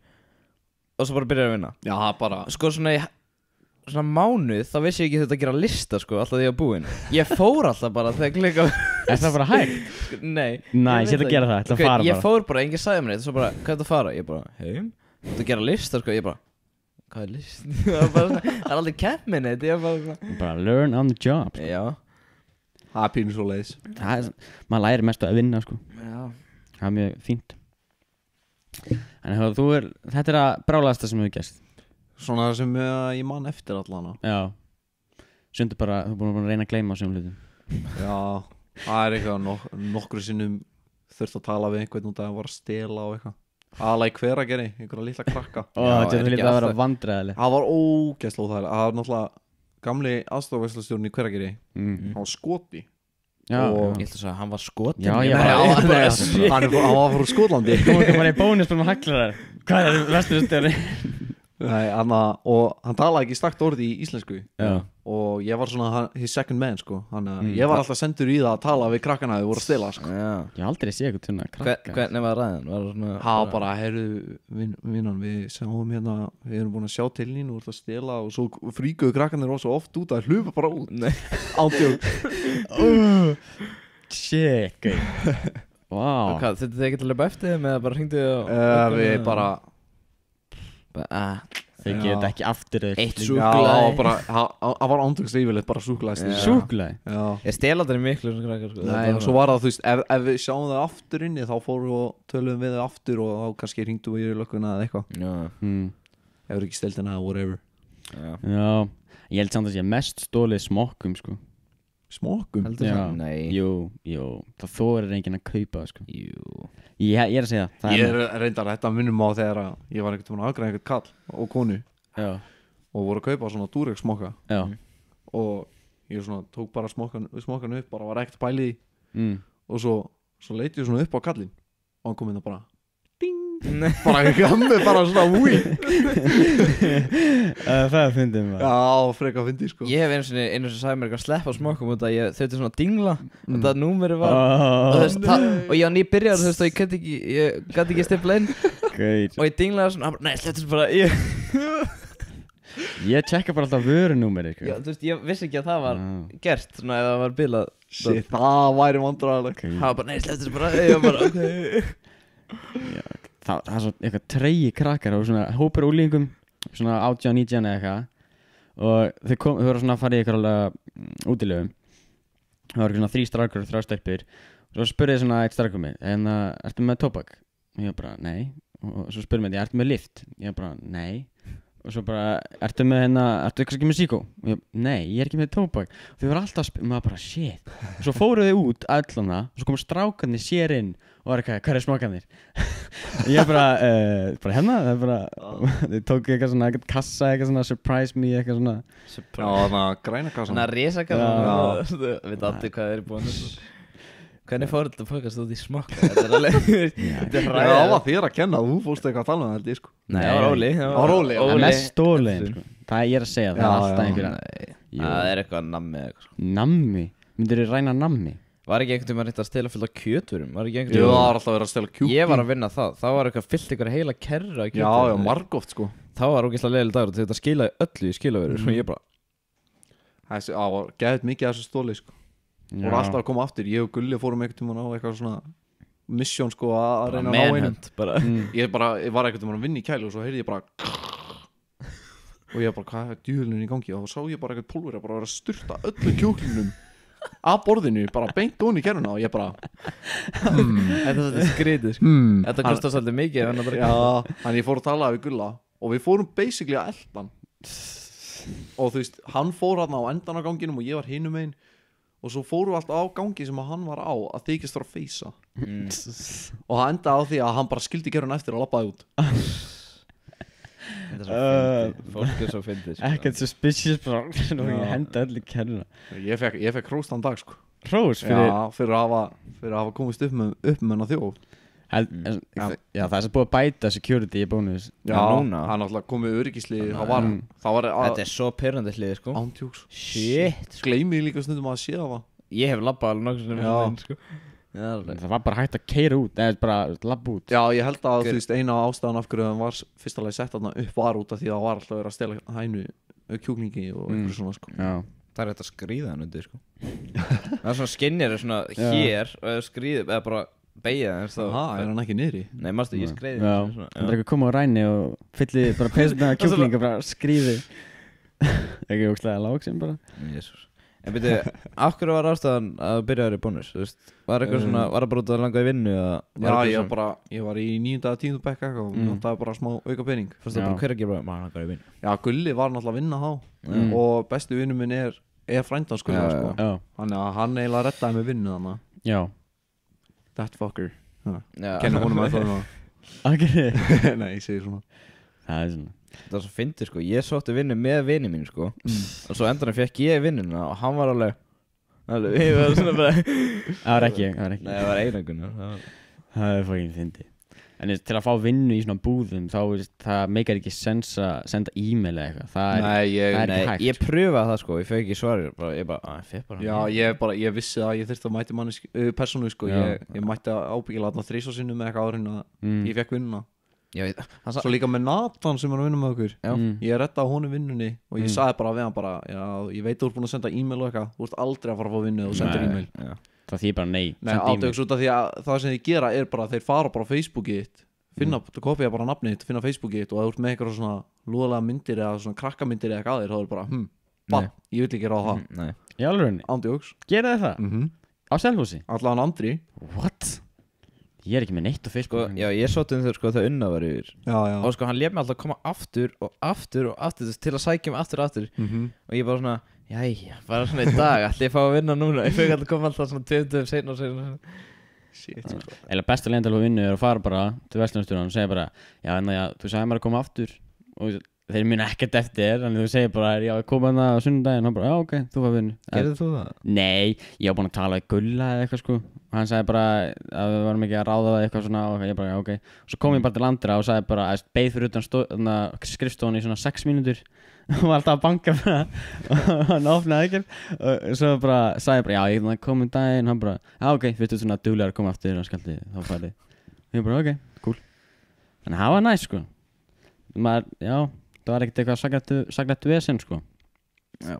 og svo bara byrjaði að vinna. Já, bara Sko svona mánuð þá vissi ég ekki þetta að gera lista sko alltaf því að búinn. Ég fór alltaf bara þegar klika. Er það bara hægt? Sko, nei. Ég sé að gera það, þetta fara bara. Ég fór bara, enginn sagði mér neitt, svo bara hvað er þetta að fara? Ég bara, heim. Þetta að gera lista sko, ég bara hvað er list? Það er aldrei kepp með neitt, ég bara learn on the job. Já. Það er pínu svo leiðis. Maður lærir mest að vinna sko. Já. Það er mjög fínt. En þetta er að brálaðasta sem hefur gerst. Svona sem ég man eftir allana. Já. Sundu bara, þú er búin að reyna að gleyma á sem hlutum. Já, það er eitthvað nokkru sinnum þurft að tala við einhvern út að það var að stela og eitthvað. Aðalega í Hverageri, einhverja litla krakka. Þetta lítið að vera vandræðileg. Það var ógeðslega óþægilega. Það var náttúrulega gamli aðstofvæslastjórn í Hverageri. Hann var skoti. Já, ég ætla að segja, hann var skotin. Hann var frá Skotlandi. Þú komum bara í bónus með haklarar. Hvað er vesturstjóri? Nei, og hann talaði ekki stakt orði í íslensku. Já. Og ég var svona his second man, sko. Ég var alltaf sendur í það að tala við krakkana að þau voru að stela, sko. Já. Ég hef aldrei séð eitthvað tunna krakka. Hvernig var ræðin? Það bara, heyrðu, vinnan, við sáum hérna, við erum búin að sjá til þín og voru að stela og svo fríkuðu krakkanir svo oft út að hlupa bara út. Nei. Ándjók. Shit, gæi. Vá. Hvað, þetta þið ekki að löpa eftir þeim eða bara hringdu við bara Þeir geta þetta ekki aftur eitt súkkulaði. Það var ándjóks yfirleitt bara súkkulaði. Súkkulaði? Já. Ég stel aldrei miklu sem krakkar sko. Nei, og svo var það, þú veist, ef við sjáum það aftur inni þá fórum við og töluðum við það aftur og þá kannski hringdu við í lögguna eða eitthvað. Já. Ef við ekki steltina eða whatever. Já. Ég held samt að sé mest stólið smokkum, sko. Smokkum? Heldur það? Nei. Jú. Það þorir enginn að kaupa það, sko. Jú. Ég er að segja það. Ég er reyndar þetta minnum á þegar ég var einhvern veginn að afgræða einhvern kall og konu. Já. Og voru að kaupa svona Durex smokka. Já. Og ég svona tók bara smokkan upp, bara var ekkert pælið í. Og svo leit ég svona upp á kallinn og hann kom inn og bara ding. Bara gammi, bara svona úi. Það er fyndið maður. Já, freka fyndið sko. Ég hef einu sem sagði mér eitthvað að sleppa smokkum út að ég þauðti svona dingla og það númeri var og ég var nýbyrjar þú veist og ég gæti ekki stipla inn og ég dinglaði svona, nei slepptu bara Ég tjekka bara alltaf vörunúmeri sko. Já, þú veist, ég vissi ekki að það var gert svona ef það var bilað Shit, það væri vandræðilegt. Það var bara, nei slepptu bara, ég var bara, ok Það er svona eitthvað tregi krakkar og svona hópur úlingum svona 18-19 eða eitthvað og þau voru svona að fara í eitthvað alveg útilegum það voru svona 3 strákur og 3 stelpur og svo spurði svona eitt strákur mig en ertu með tóbak? Og ég bara, nei og svo spyrir mér, ertu með lift? Ég bara, nei. Og svo bara, ertu kannski með síkó? Og ég, nei, ég er ekki með tóbak. Og þau voru alltaf að spyrja, maður bara, shit. Og svo fóru þau út, öllana, og svo komu strákarnir sér inn og var eitthvað, hvað smokarnir? Ég bara hérna, það bara, þau tóku eitthvað svona, eitthvað kassa, eitthvað svona, surprise me, eitthvað svona. Já, þannig að græna kassan. Svona risakassa. Við allir hvað er búin. Hvernig fór þetta fókast út í smokka? Þetta er alveg Þetta er ræðið. Það var þér að kenna, þú fórst eitthvað að tala um þetta, sko. Nei, það var Óli. Það var Óli. Það er mest stólinn, sko. Það ég að segja, það er alltaf einhverja. Það er eitthvað nammi eða eitthvað, sko. Nammi? Myndirðu ræna nammi? Var ekki einhvern veginn að reynda að stela fullt af kjötvurum? Var ekki einhvern veginn? Jú, það var alltaf að vera að stela kjúkling. Ég var að vinna það. Það var eitthvað fyllt ykkur heila kerra af kjötvurum. Já, margoft, sko. Það var ógeðslega leiðilegur dagur og þetta skilaði öllu í skilaverur og ég bara Það var geðið mikið af þessu stóli, sko. Og alltaf að koma aftur, ég og Gulli fórum einhvern tímann á eitthvað svona mission, sko, að reyna að ná einum. Ég var einhvern tímann að vinna í kæli og svo heyrði ég bara og ég bara, hvað er djúðlunum í gangi? Og þá sá ég bara eitthvað pólveri að vera að sturta öllu kjúklingnum að borðinu, bara beint ofan í kerruna og ég bara Þetta er svolítið skrítið, sko. Þetta kostar svolítið mikið. Já, þannig ég fór að tala við Gulla og við fórum basically að eldan og þú veist, hann fór hann á endan á ganginum og ég var hinum einn og svo fórum við alltaf á gangi sem hann var á að þykist þar að feysa og það endaði á því að hann bara skildi kerruna eftir og labbaði út. Þetta er svo fyndið, fólk er svo fyndið, sko. Ekkert suspicious bara og ég henda öll í kerruna. Ég fekk hrós þann dag, sko. Hrós? Fyrir að hafa komist upp með hennar þjóð. Já, það er búið að bæta security í bónus. Já, hann alltaf komið öryggislið. Þetta er svo pirrandi hlið, sko. Ántjúks. Shit. Gleymið líka stundum að sé það. Ég hef labbað alveg nokkuð sko. Það var bara hægt að keyra út eða bara labba út. Já, ég held að þú veist eina ástæðan af hverju hann var fyrst alveg sett þarna upp var út af því að það var alltaf verið að stela hænu kjúklingi og eitthvað svona, sko. Já. Það er hægt að skríða hann undir, sko. Það er svona skinnir svona hér og skríði eða bara beigja þess þá. Er hann ekki niðri? Nei, mástu, ég skreiði svona. Það er ekki að koma á ræni og fylli bara peysuna kjúklinga bara skríði. Ekki ógeðslega lágsinn bara. Jesús. En byrju, af hverju var ástæðan að byrja þér í bónus? Þú veist, var eitthvað svona, var það bara út að langa í vinnu eða? Já, ég var í 9. að 10. bekk og notaði bara smá auka pening. Fyrst það bara hver að gera bara, maður langar í vinnu? Já, Gulli var náttúrulega að vinna þá og bestu vinnu minn er frændan, sko. Þannig að hann eiginlega reddaði með vinnu þannig. Já. That fucker. Kenna honum að það. Akkur? Nei, ég segir svona. Það er svona. Það var svo fyndið, sko, ég sótti vinnu með vini mínu, sko og svo endanum fekk ég vinnuna og hann var alveg ég var svona bara Það var ekki Nei, það var einangun Það er fucking fyndið. En til að fá vinnu í svona búðum þá það meikar ekki sens að senda e-mail eða eitthvað. Það er ekki hægt. Ég pröfaði það, sko, ég fekk ekki svarir ég fekk bara Já, ég vissi að ég þurfti að mæti manni persónu, sko. Ég mætti ábyggilega þarna 3 sinnum með eitthvað árin að ég fekk vinnuna. Svo líka með Nathan sem er að vinna með okkur. Ég reddaði honum vinnunni og ég sagði bara við hann bara, já, ég veit þú ert búin að senda e-mail og eitthvað, þú ert aldrei að fara að fá vinnu og þú sendir e-mail. Það þýðir bara nei. Nei, átöks út af því að það sem þið gera er bara að þeir fara bara á Facebookið þitt, kopja bara nafnið þitt, finna Facebookið þitt og ef þú ert með eitthvað svona lúðalega myndir eða svona krakkamyndir eða eitthvað aðeir, þá er bara, ég vil ekki gera á það. Í alvörunni? Ándjóks. Gera þið það? Á Selfossi? Allan Andri. What? Ég er ekki með neitt á Facebook. Já, ég sótti þau, sko, það unna var yfir. Já. Og sko, hann lét mig alltaf koma aftur og aftur og aftur til að sækja mig aftur og aftur. Og ég bara svona, jæja, bara svona í dag, ætli ég fá að vinna núna. Ég fekk alltaf koma alltaf svona 2 dögum seinna og seinna. Shit. Eða besta leiðin til að vinna er að fara bara til verslunarstjórann og segja bara, já, þú sagði mér að koma aftur og þeir muni ekkert eftir en þú segir bara, já, ég kom að það á sunnudaginn og hann bara, já, ok, þú var vinnu. Gerðu þú það? Nei, ég var búinn að tala við Gulla eða eitthvað, sko og hann sagði bara að við varum ekki að ráða það eitthvað svona og ég bara, já, ok og svo kom ég bara til Andra og sagði bara, beið fyrir utan skrifstofan í svona 6 mínútur og var alltaf að banka bara og hann opnaði ekkert og svo bara sagði bara, já, ég kom daginn hann bara, já, ok, fyrstu svona duglegar að koma aftur og skaldi þá fæli og ég bara, ok, cool þannig að það var næst, sko já, það var ekkert eitthvað saklegt vesen, sko. Já.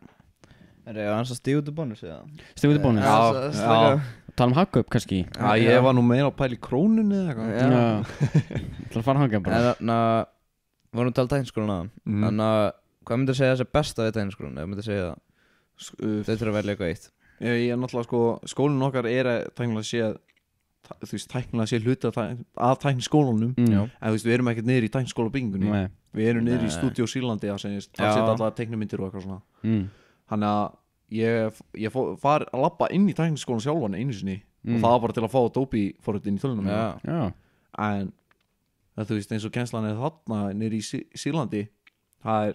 Er það hans að stíga út í bónus, eða? Stíga út í bónus? Já. Tala um hagkaup, kannski? Já, ég var nú meira að pæla í krónunni eða eitthvað. Já. Til að fara hagkaup bara. Þannig að, vorum við talað tækniskólan aðan. Þannig að, hvað myndir segja þessi besta við tækniskólan? Eða myndir segja þau þurfa að velja eitthvað eitt? Ég er náttúrulega, sko, skólinn okkar er tæknilega séð þú veist, tæknilega sé hluti af tækniskólanum en þú veist, við erum ekkert niður í tækniskóla byggingunni við erum niður í Studio Sýrlandi það setja allar teiknumyndir og eitthvað svona þannig að ég var að labba inn í tækniskólan sjálfan einu sinni og það var bara til að fá Adobe forritin í tölunum en þú veist, eins og kennslan þarna niður í Sýrlandi það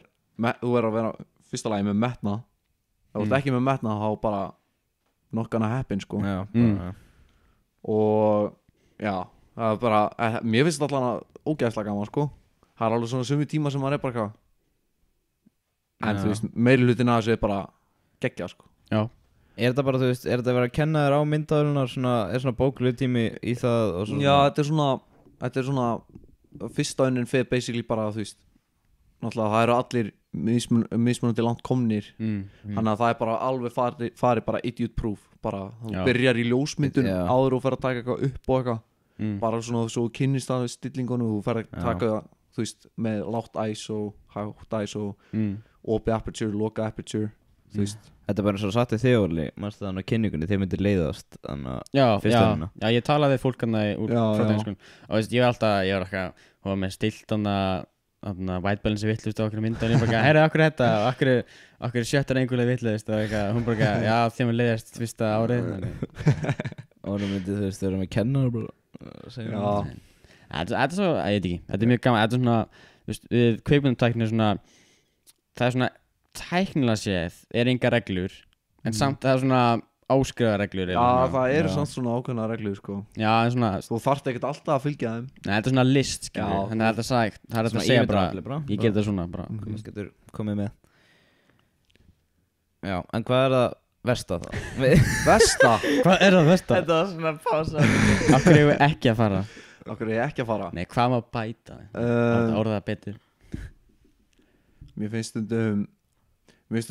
þú verður að vera fyrsta lagi með metna ef þú ert ekki með metna þá bara not gonna happen sko og já það er bara, mér finnst þetta allan ógeðslega gaman sko það er alveg svona sumi tíma sem maður er bara en þú veist, meiri hlutin að þessu er bara geggjað sko já. Er þetta bara, þú veist, er þetta að vera að kenna þér á myndaðurinnar er svona bóklutími í það og svona? Já, þetta er svona fyrsta önnin fyrir basically bara, þú veist náttúrulega það eru allir mismunandi langt komnir þannig að það er bara alveg farið bara idiot proof bara, þú byrjar í ljósmyndun áður og fer að taka eitthvað upp og eitthvað bara svona svo kynnist að stillingunum og þú fer að taka það, þú veist, með lágt ISO, hátt ISO opið aperture, loka aperture þú veist. Þetta er bara eins og satt í þjóðli mannstu þannig að kynningunni, þeir myndir leiðast já, ég talaði við fólk úr frá og veist, ég var eitthvað hún var með stilt white balance vittlust á okkur myndunum ég bara, herru, okkur þetta okkur sjöttar einhverlega vittlust og hún bara, já, þeim er leiðast fyrsta árið og hún myndi, þú veist, þau eru með kennar þetta er svo, ég veit ekki þetta er mjög gaman, þetta er svona við kveikmyndumtækni svona það er svona tæknilega séð enga reglur en samt það er svona áskrifa reglur það eru samt svona ákveðna reglur sko já, en svona þú þarft ekkert alltaf að fylgja þeim nei, þetta er svona list, skilur þannig að þetta er sagt, það er þetta að segja bara ég get það svona bara hvað getur komið með já, en hvað er það versta þá? Versta? Hvað er það versta? Þetta var svona pása Af hverju ég ekki að fara? Af hverju ég ekki að fara? Nei, hvað má bæta? Það orða það betur Mér finnst stundum þú veist,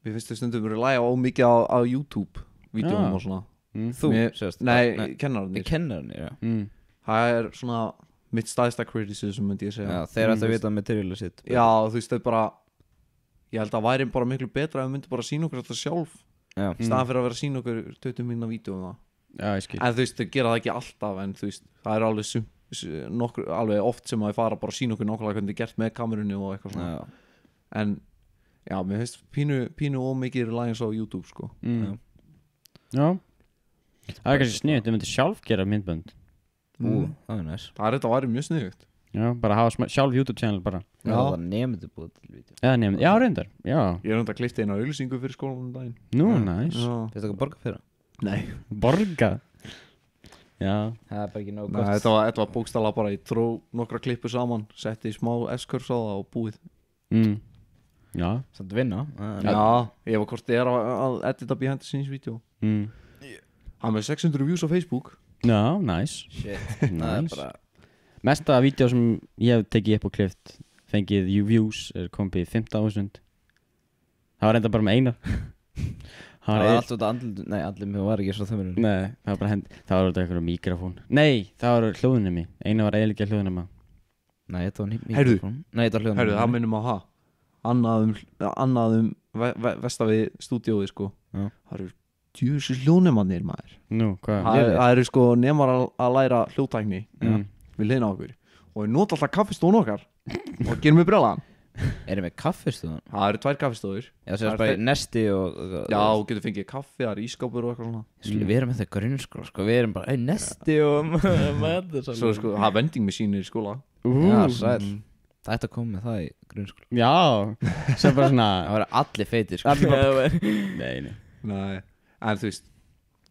mér finnst stundum relæja á mikið á YouTube-vídeóum og svona Þú, sérst? Nei, kennararnir Kennararnir, já Það er svona mitt stæðsta criticism, myndi ég segja Já, þeir ættu að vita materialið sitt Já, þú veist, þau bara Ég held að væri bara miklu betra ef við myndum bara sína okkur þetta sjálf í staðan fyrir að vera að sína okkur 20 mínúna vídeó um það Já, ég skil En þú veist, þau gera það ekki alltaf en þú veist, það er alveg alveg oft sem að þau fara bara að sína okkur nákvæmlega hvernig þið gert með kamerunni og eitthvað svona En, já, mér finnst pínu ómikið reliance á YouTube, sko Já Það er kannski sniðugt, þau myndir sjálf gera myndbönd Það er næs Það er þetta að væri mjög sniðugt Já, bara hafa sjálf YouTube channel bara Já, það nefndu búið til vídeo Já, nefndu, já, reyndar, já Ég er reyndar að klipta eina auglýsingu fyrir skólanum daginn Nú, næs Fyrst það ekki borga fyrir það? Nei Borga? Já Það er bara ekki nóg gott Nei, þetta var bókstala bara, ég dró nokkra klippu saman setti smá S-curves á það og búið Já Samt vinna Já, ég var hvort ég að edita behind the scenes vídeo Hann með 600 views á Facebook Já, næs Shit Næs Mesta vídeo sem ég hef tekið upp og klift fengið views komið 15.000 Það var enda bara með eina Það var allt út af andlum mér var ekki svo þömmurinn Nei, það var bara það var út af eitthvað mikrofón Nei, það var hljóðunum eina var eiginlega hljóðunum Nei, þetta var mikrofón Nei, þetta var hljóðunum Herru, það minnum á það Annað Vestavi stúdíói sko Það eru djúsi hljóðnemannir maður Nú, hvað? Það eru sko nemar að læra hljóðtækni við liðna okkur og við nota alltaf kaffistofun okkar og gerum við brjálaðan Erum við kaffistofun? Það eru 2 kaffistofur Já, það er bara nesti og Já, þú getur fengið kaffi, það er ískápur og eitthvað svona Við erum með það grunnskóla sko, við erum bara nesti og maður Svo sko, það er vending machine í skóla Já, sæl Það ætti að koma með það í grunnskóla Já, sem bara svona Það var allir feitir sko Nei En þú veist,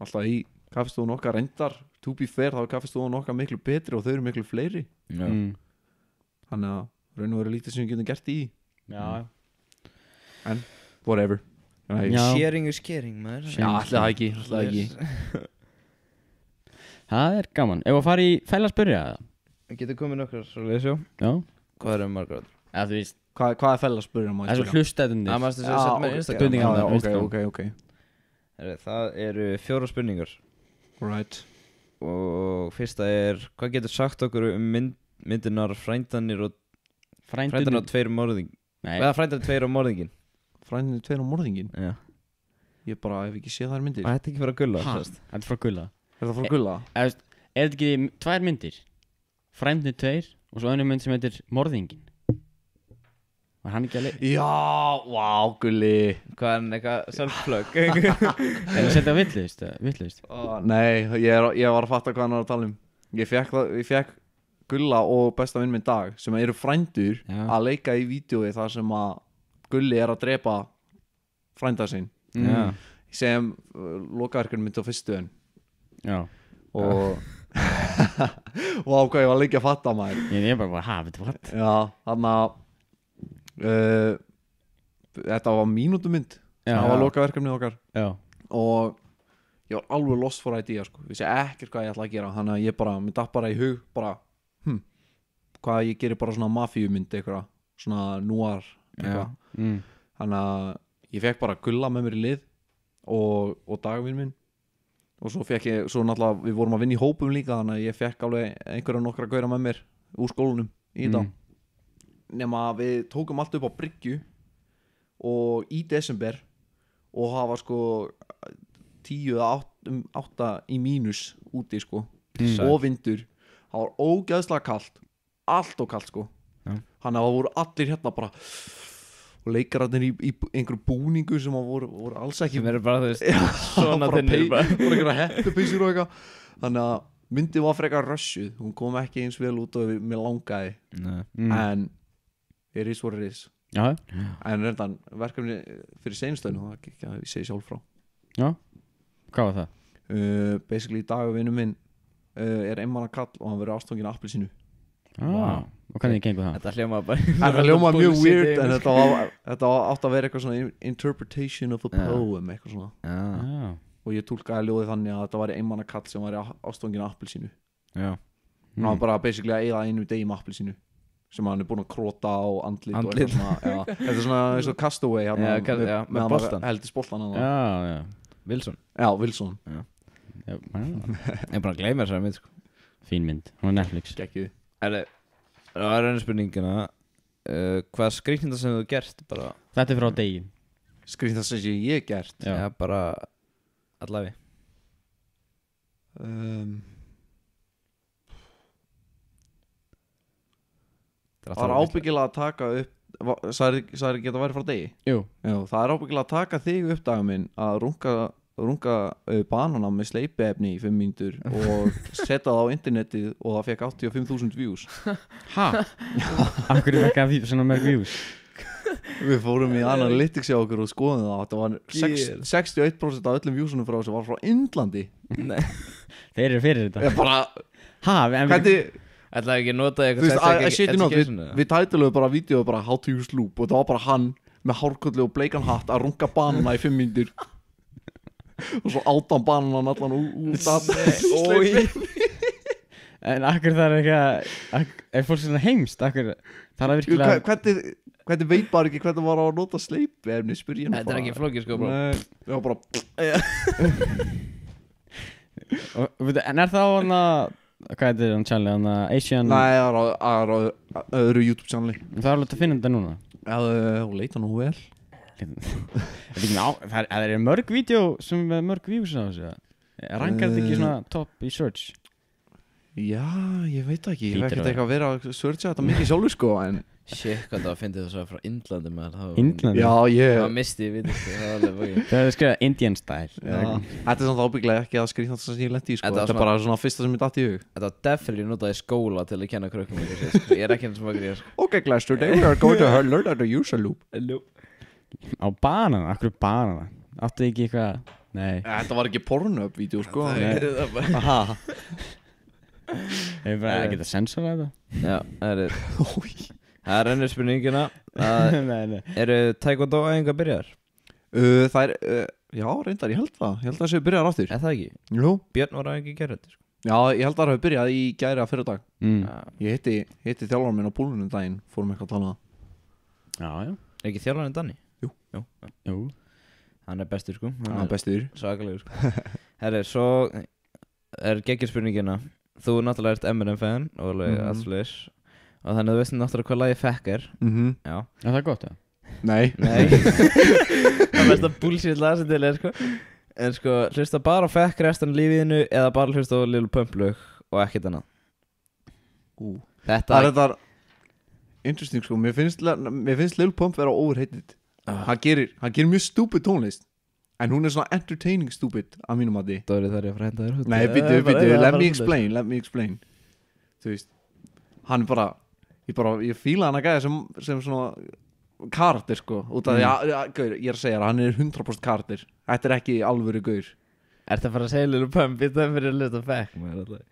alltaf í kaffistofun okkar reyndar to be fair, þá er kaffistofun okkar miklu betri og þau eru miklu fleiri Þannig að raun og veru lítið sem við getum gert í Já En, whatever Sharing is caring, maður Já, alltaf ekki Það er gaman Ef að fara í fæla að spyrja það Við getum komið nokkar svo leysjó Já Hvað eru margar? Eða þú veist Hvað er fæla að spyrja? Það er svo hlustætundir Það mástu að setja með Instagram Ok Það eru 4 spurningar Right Og fyrsta er hvað getur sagt okkur myndinar frændanir og frændanir og 2 morðing eða frændanir 2 og morðingin Frændanir 2 og morðingin? Já Ég bara hef ekki séð þær myndir. Og þetta ekki fyrir að gulla Ha? sérst. Þetta er frá Gulla. Er það frá Gulla? Er þetta ekki 2 myndir? Frændnir 2 og svo önnur mynd sem heitir Morðingin. Var hann ekki að leika? Já, vá, Gulli. Hvað er hann eitthvað self-plug? Er það setja villust? Nei, ég var að fatta hvað hann var að tala um. Ég fekk Gulla og besta vinn minn Dag sem eru frændur Já. að leika í vídeói þar sem að Gulli er að drepa frænda sinn Já. sem lokaverkun myndi á fyrstu en Já. og vá, hvað ég var lengi að fatta maður. Ég bara, veit þú what? Já, þannig að þetta var mínútumynd. Já. Það var lokaverkefnið okkar Já. og ég var alveg lost for idea sko. Vissi ekkert hvað ég ætla að gera, þannig að ég bara, mér datt bara í hug bara, hvað ég gerir bara svona mafíumynd eitthvað, svona noir eitthvað. Þannig að ég fekk bara Gulla með mér í lið og Dagvinn minn og svo fekk ég, svo náttúrulega við vorum að vinna í hópum líka, þannig að ég fekk alveg einhverja nokkra gauðra með mér úr skólanum í þetta. Nema við tókum allt upp á bryggju og í desember og það var sko 10 eða 8 í mínus úti sko og vindur. Það var ógeðslega kalt, allt og kalt sko. Þannig að það voru allir hérna bara og leikararnir í einhverju búningu sem voru alls ekki Sem eru bara þú veist svona þinnir bara. voru einhverja hettupeysur og eitthvað. Þannig að myndin var frekar russuð, hún kom ekki eins vel út og mér langaði. En it is what it is. Já. En reyndan verkefni fyrir seinstöðinu, það ekki að ég segi sjálf frá. Já. Hvað var það? Basically Dagvinn minn er einmanna kall og hann verður ástofnginn af appelsínu. Og hvernig gengur það? Þetta hljómaði bara Það hljómaði mjög weird en þetta átt að vera eitthvað svona interpretation of a poem eitthvað svona. Já. Og ég túlkaði ljóðið þannig að þetta var einmanna kall sem var ástofnginn af appelsínu. Já. Hann var bara basically að eyða einu degi með appelsínu sem hann er búinn að krota á andlit og eitthvað svona. Þetta er svona eins og Castaway með boltan. Heldur boltan hann. Já. Wilson. Já, Wilson. Já. Ég er bara að gleyma þessari mynd sko. Fín mynd, hún er Netflix. Gekkið. Það var einu spurningina hvað skrýtnda sem þú gert bara Þetta er frá degi. Skrýnt það sem ég gert. Já, bara allavega Það er ábyggilega að taka upp Sagði ekki að það væri frá degi? Jú. Já, það er ábyggilega að taka þig upp Dagur minn að runga banana með sleipiefni í 5 mínútur og setja það á internetið og það fekk 85.000 views. Ha? Af hverju fekk það svona mörg views? Við fórum í Analytics hjá okkur og skoðum það. Þetta var 61% af öllum viewsunum frá þessu var frá Indlandi. Nei. Þeir eru fyrir þetta. Ég bara Hvernig? Ætlaði ekki að nota Þú veist, education við tætluðum bara vídeoðu bara How to use loop og það var bara hann með hárkollu og bleikan hatt að runga banana í 5 mínútur og svo átan bananan allan út af En akkur það er eitthvað er fólk svona heimst akkur það er virkilega Hvernig veit bara ekki hvernig var að nota sleipefni spyr ég nú Þetta er ekki flókið sko bro. Nei, já bara En er það á hana hvað heitir hann channel, hana Asian Nei, það er á öðru YouTube channeli Það er alveg að finna þetta núna Já, hún leita nú vel Það er mörg vídeo sem er mörg views á þessu Rankar þetta ekki svona top í search? Já, ég veit ekki Ég Hlýtur hef ekkert að eitthvað að vera að searcha þetta mikið sjálfur sko en Shit, hvað það var að fyndið þess að frá Indlandi með það Indlandi? Já, ég Það misti ég vitið sko, það var alveg bókið Það er skrifað Indian style Þetta er samt ábygglega ekki að skrýta það sem ég lendi í sko Þetta Þetta er var bara svona fyrsta sem ég datt í hug Þetta var definitely notað í skóla til að kenna krökkum sko. Ég er ekki eins og maður gríða sko. Okay class, today we are going to learn how to use a loop Á banana, akkur banana Áttu ekki eitthvað, nei Þetta var ekki Pornhub-vídeó sko Aha. Ég bara ekki að sensora þetta Já, það er ennur spurningina Nei Eru taekwondo æfingar byrjar? Það er, já reyndar, ég held það Ég held það séu byrjar aftur Er það ekki? Jú Björn var ekki gerð þetta sko. Já, ég held að það hefur byrjað í gæri að fyrir dag Já. Ég hitti þjálfarinn minn á púlunum daginn Fórum eitthvað að tala Já Er ekki þjálfarinn Danni? Jú Hann er bestur sko Það er bestur Svakalegur sko Herri, svo er geggirspurningina Þú náttúrulega ert Eminem fan og alveg allsleis og þannig að þú veist náttúrulega hvað lagi Fekk er Já Já, það er gott, já Nei Það mest að bullshit lasa til sko. En sko, hlusta bara á Fekk restan lífiðinu eða bara hlusta á Lil Pump lög og ekkert annað. Það er þetta interesting sko, mér finnst Lil Pump vera overhated. Hann gerir mjög stupid tónlist en hún er svona entertaining stupid að mínum mati. Dóri þar ég að fara henda þér. Nei, bíddu, let me explain. Þú veist, hann er bara ég fíla hann að gæða sem svona karakter sko, út af því gaur, ég er að segja það, hann er 100% karakter. Þetta er ekki alvöru gaur. Ertu að fara að segja Lil Pump í það fyrir að hlusta Fekk maður?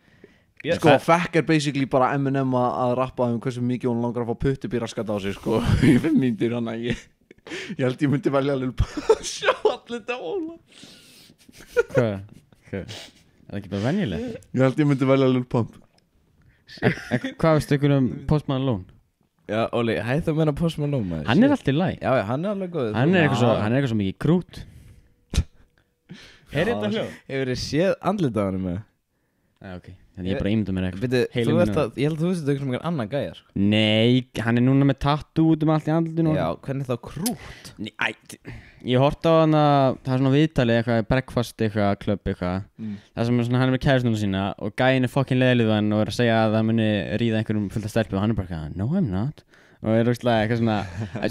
Sko, Fekk er basically bara Eminem að rappa hversu mikið hún langar að fá puttubí raskat á sig sko, í 5 mínútur, hann að ég held ég myndi velja Lil Pump. Sjá allir þetta óla. Hvað? Er það ekki bara venjulegt? Ég held ég myndi velja Lil Pump. Hvað veistu ykkur Post Malone? Já, Óli, hættu að meina Post Malone maður. Hann er alltaf í lagi. Já, hann er alveg góð. Hann er eitthvað svo mikið krút. Þetta hljóð? Hefur þið séð andlita á hann með? Já, ok. Ég bara ímynda mér eitthvað. Ég held að þú veist þetta eitthvað annan gæjar. Nei, hann er núna með tattoo út allt í andlitinu. Já, hvernig þá krút? Ég horfði á hann að það er svona viðtalið eitthvað, breakfast eitthvað, club eitthvað. Það sem er svona, hann er með kærustuna sína og gæin er fucking leiðileg við hann og er að segja að það muni ríða einhverjum fullt af stelpu og hann er bara eitthvað, no I'm not. Og er rústlega eitthvað svona,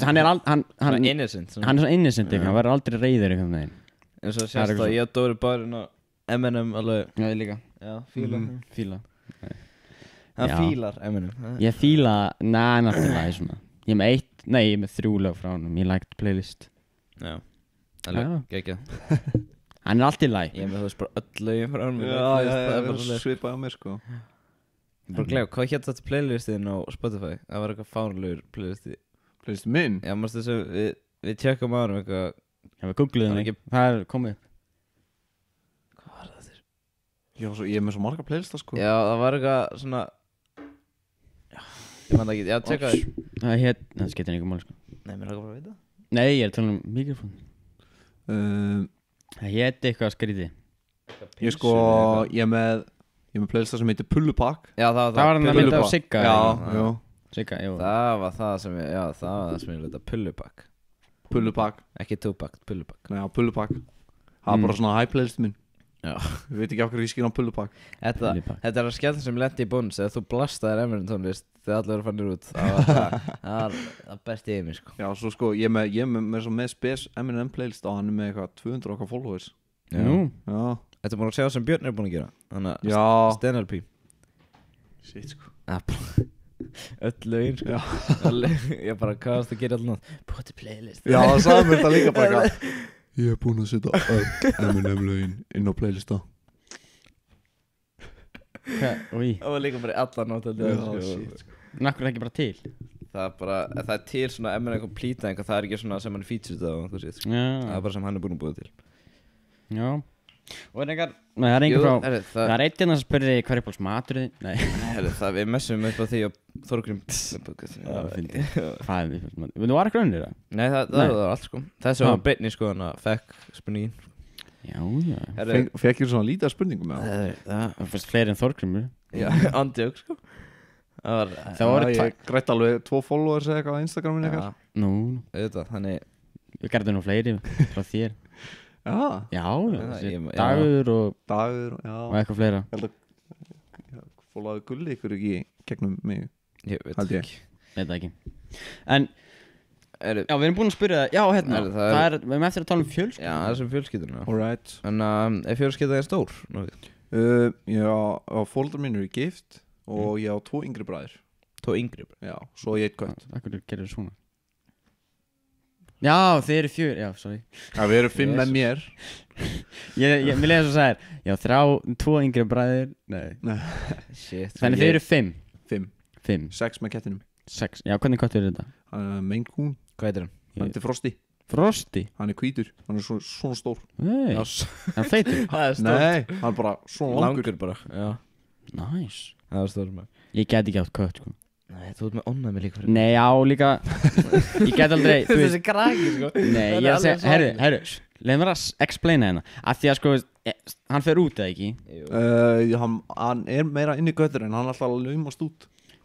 hann er innocent. Hann er svona innocent eitthvað, hann verður aldrei reiður eitthvað með þeim. En svo sérst að ég og Dóri barinn og Eminem alveg. Já, ég líka. Já, fíla. Hann fílar Eminem. Ég fíla, hann er alltaf lagi svona. Ég er með 3 lög frá honum, ég liked playlist. Já, alveg, geggjað. Hann er alltaf lagi. Ég með þú veist bara öll lögin frá honum. Já, það er bara svipað á mér sko. Ég bara glega, hvað hétt þetta playlistin á Spotify? Það var eitthvað fánlegur playlisti. Playlisti minn? Já, mástu þess að við tjökkum á honum eitthvað. Já, við googluðum ekki, það er komið. Hvað var það þér? Já, ég er með svo marga playlista sko. Já, það var eitthvað svona. Já, ég man það ekki, já, tjekka það. Það skeytir einhver máli sko. Nei, mér langar bara að vita. Nei, ég er að tala mikrofón. Það hétt eitthvað skrítið. Ég er með playlista sem heitir Pullupakk. Já, það var hann að mynda á Sigga. Já. Sigga, jú. Það var það sem ég leta Pullupakk. Pullupakk. Ekki Tupac, Pullupakk. Nei, Pullupakk. Það er bara svona high playlist minn. Já. Ég veit ekki okkur ég skil á Pullupakk. Þetta er að skella sem lendi í bónus. Þegar þú blastaðir Eminem tónlist þegar allir eru fannir út. Það var best í mig sko. Já, svo sko, ég er með spes Eminem playlist og hann er með eitthvað 200 okkar followers. Já. Þetta er búin að sjá sem Björn er búin að gera. Þannig að Stenalp. Shit sko. Öll lögin sko. Ég bara kaðast að gera alltaf poti playlist. Já, það sagði mér þetta líka bara. Ég er búin að setja öll Eminem lögin inn á playlista. Það var líka bara allar nótaldið. Nakkur er ekki bara til. Það er til svona Eminem Complete en það er ekki svona sem hann featured á það er bara sem hann er búin að búið til. Já. Og það er einhver frá það er eitt að spyrja hvað er uppáhalds maturinn. Nei, við messum upp á því og Þorgrím hvað er við þú var ekki raunir það? Nei, það var allt sko. Þessi var Britney sko, hann Fekk spurningin. Já. Fekk ég svona lítið af spurningum með það fyrst fleiri en Þorgrím. Já, andjók sko. Ég grætt alveg 2 followers eða eitthvað á Instagraminu eitthvað. Nú, auðvitað, þannig við gerðum nú fleiri frá þér. Já, Dagur og eitthvað fleira. Fólaðu Gulli ykkur ekki gegnum mig? Ég veit ekki. En já, við erum búin að spyrja það. Já, hérna, við erum eftir að tala um fjölskyldur. Já, það er sem fjölskyldurna. Alright. En er fjölskyldan stór? Já, fóldrar mín eru gift og ég á 2 yngri bræður. 2 yngri bræður? Já, svo ég 1 kött. Akkur gerir það svona? Já, þið eru 4, já, sorry. Já, við erum 5 með mér. Mér leiði svo að segja, já, 2 yngri bræður. Nei. Shit. Þannig þið eru 5. 5. 6 með kettinum. 6, já, hvernig köttur er þetta? Maine Coon. Hvað heitir hann? Hann heitir Frosty. Frosty? Hann er hvítur, hann er svona stór. Nei, hann feitur? Nei, hann er bara svona langur bara, já. Nice. Það var stór maður. Ég get ekki átt kött, sko. Nei, þú ert með ónæmi líka fyrir. Nei, já, líka ég get aldrei Þetta er þessi kraki, sko. Nei, ég er að segja, herru leið mér að explaina hérna af því að, sko, hann fer út eða ekki? Hann er meira inn í göttur en hann er alltaf að laumast út.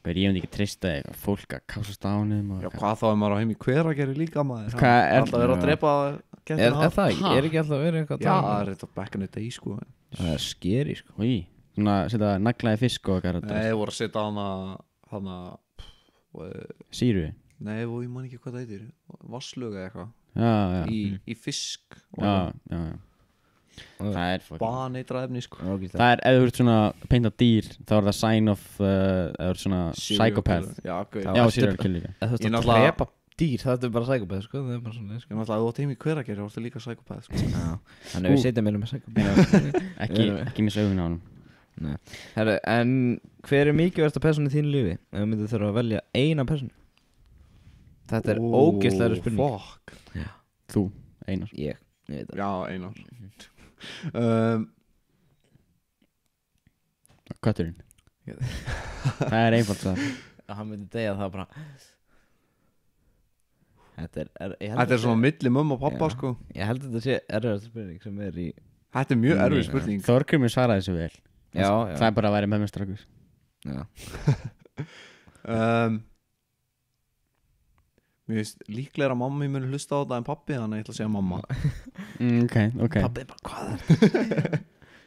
Ég myndi ekki treysta eitthvað fólk að kásast á honum Já, hvað þá er maður á heim í Hveragerði líka maður Hvað er- alltaf verið að drepa Er það ekki? Ha? Er ekki alltaf verið eitthvað að Já, tala um það er þetta back in the day sko Það er skeri sko Í, svona setja naglaði fisk og eitthvað Nei, voru að setja hana Sýru Nei, og ég man ekki hvað það heitir Vasslög eða eitthvað Já, í fisk já Það er fucking Baneitra efni sko Það er, ef þú ert svona peinta dýr þá er það sign of, ef þú ert svona psychopath Já, gauð Já, serial killer líka Ef þú ert Ég að náttúrulega- drepa dýr, það er bara psychopath sko. Það er bara svona sko. Ég náttúrulega að þú átt heim í Hveragerði þá ertu líka psychopath sko Já. Þannig við setjum meðlum með psychopath Ekki missa augun á honum Herru, en hver er mikilvægasta persónu í þínu lífi? Ef þú myndir þurfa að velja eina persónu Þetta er ógeðslega spurning Fuck Þú, Einar Ég veit það Já, Einar Kötturinn Það er einfalt það Hann myndi degja það bara Þetta Þetta er svona milli mömmu og pappa Já. sko Ég held að þetta sé erfiðasta spurning sem er í Þetta er mjög erfið spurning Þorgrimur svaraði þessu vel Já, Það er bara að vera með mér strákur já. Mér finnst líklega að mamma muni hlusta á þetta en pappi þannig að ég ætla að segja mamma Ok Pabbi er bara, hvað er þetta?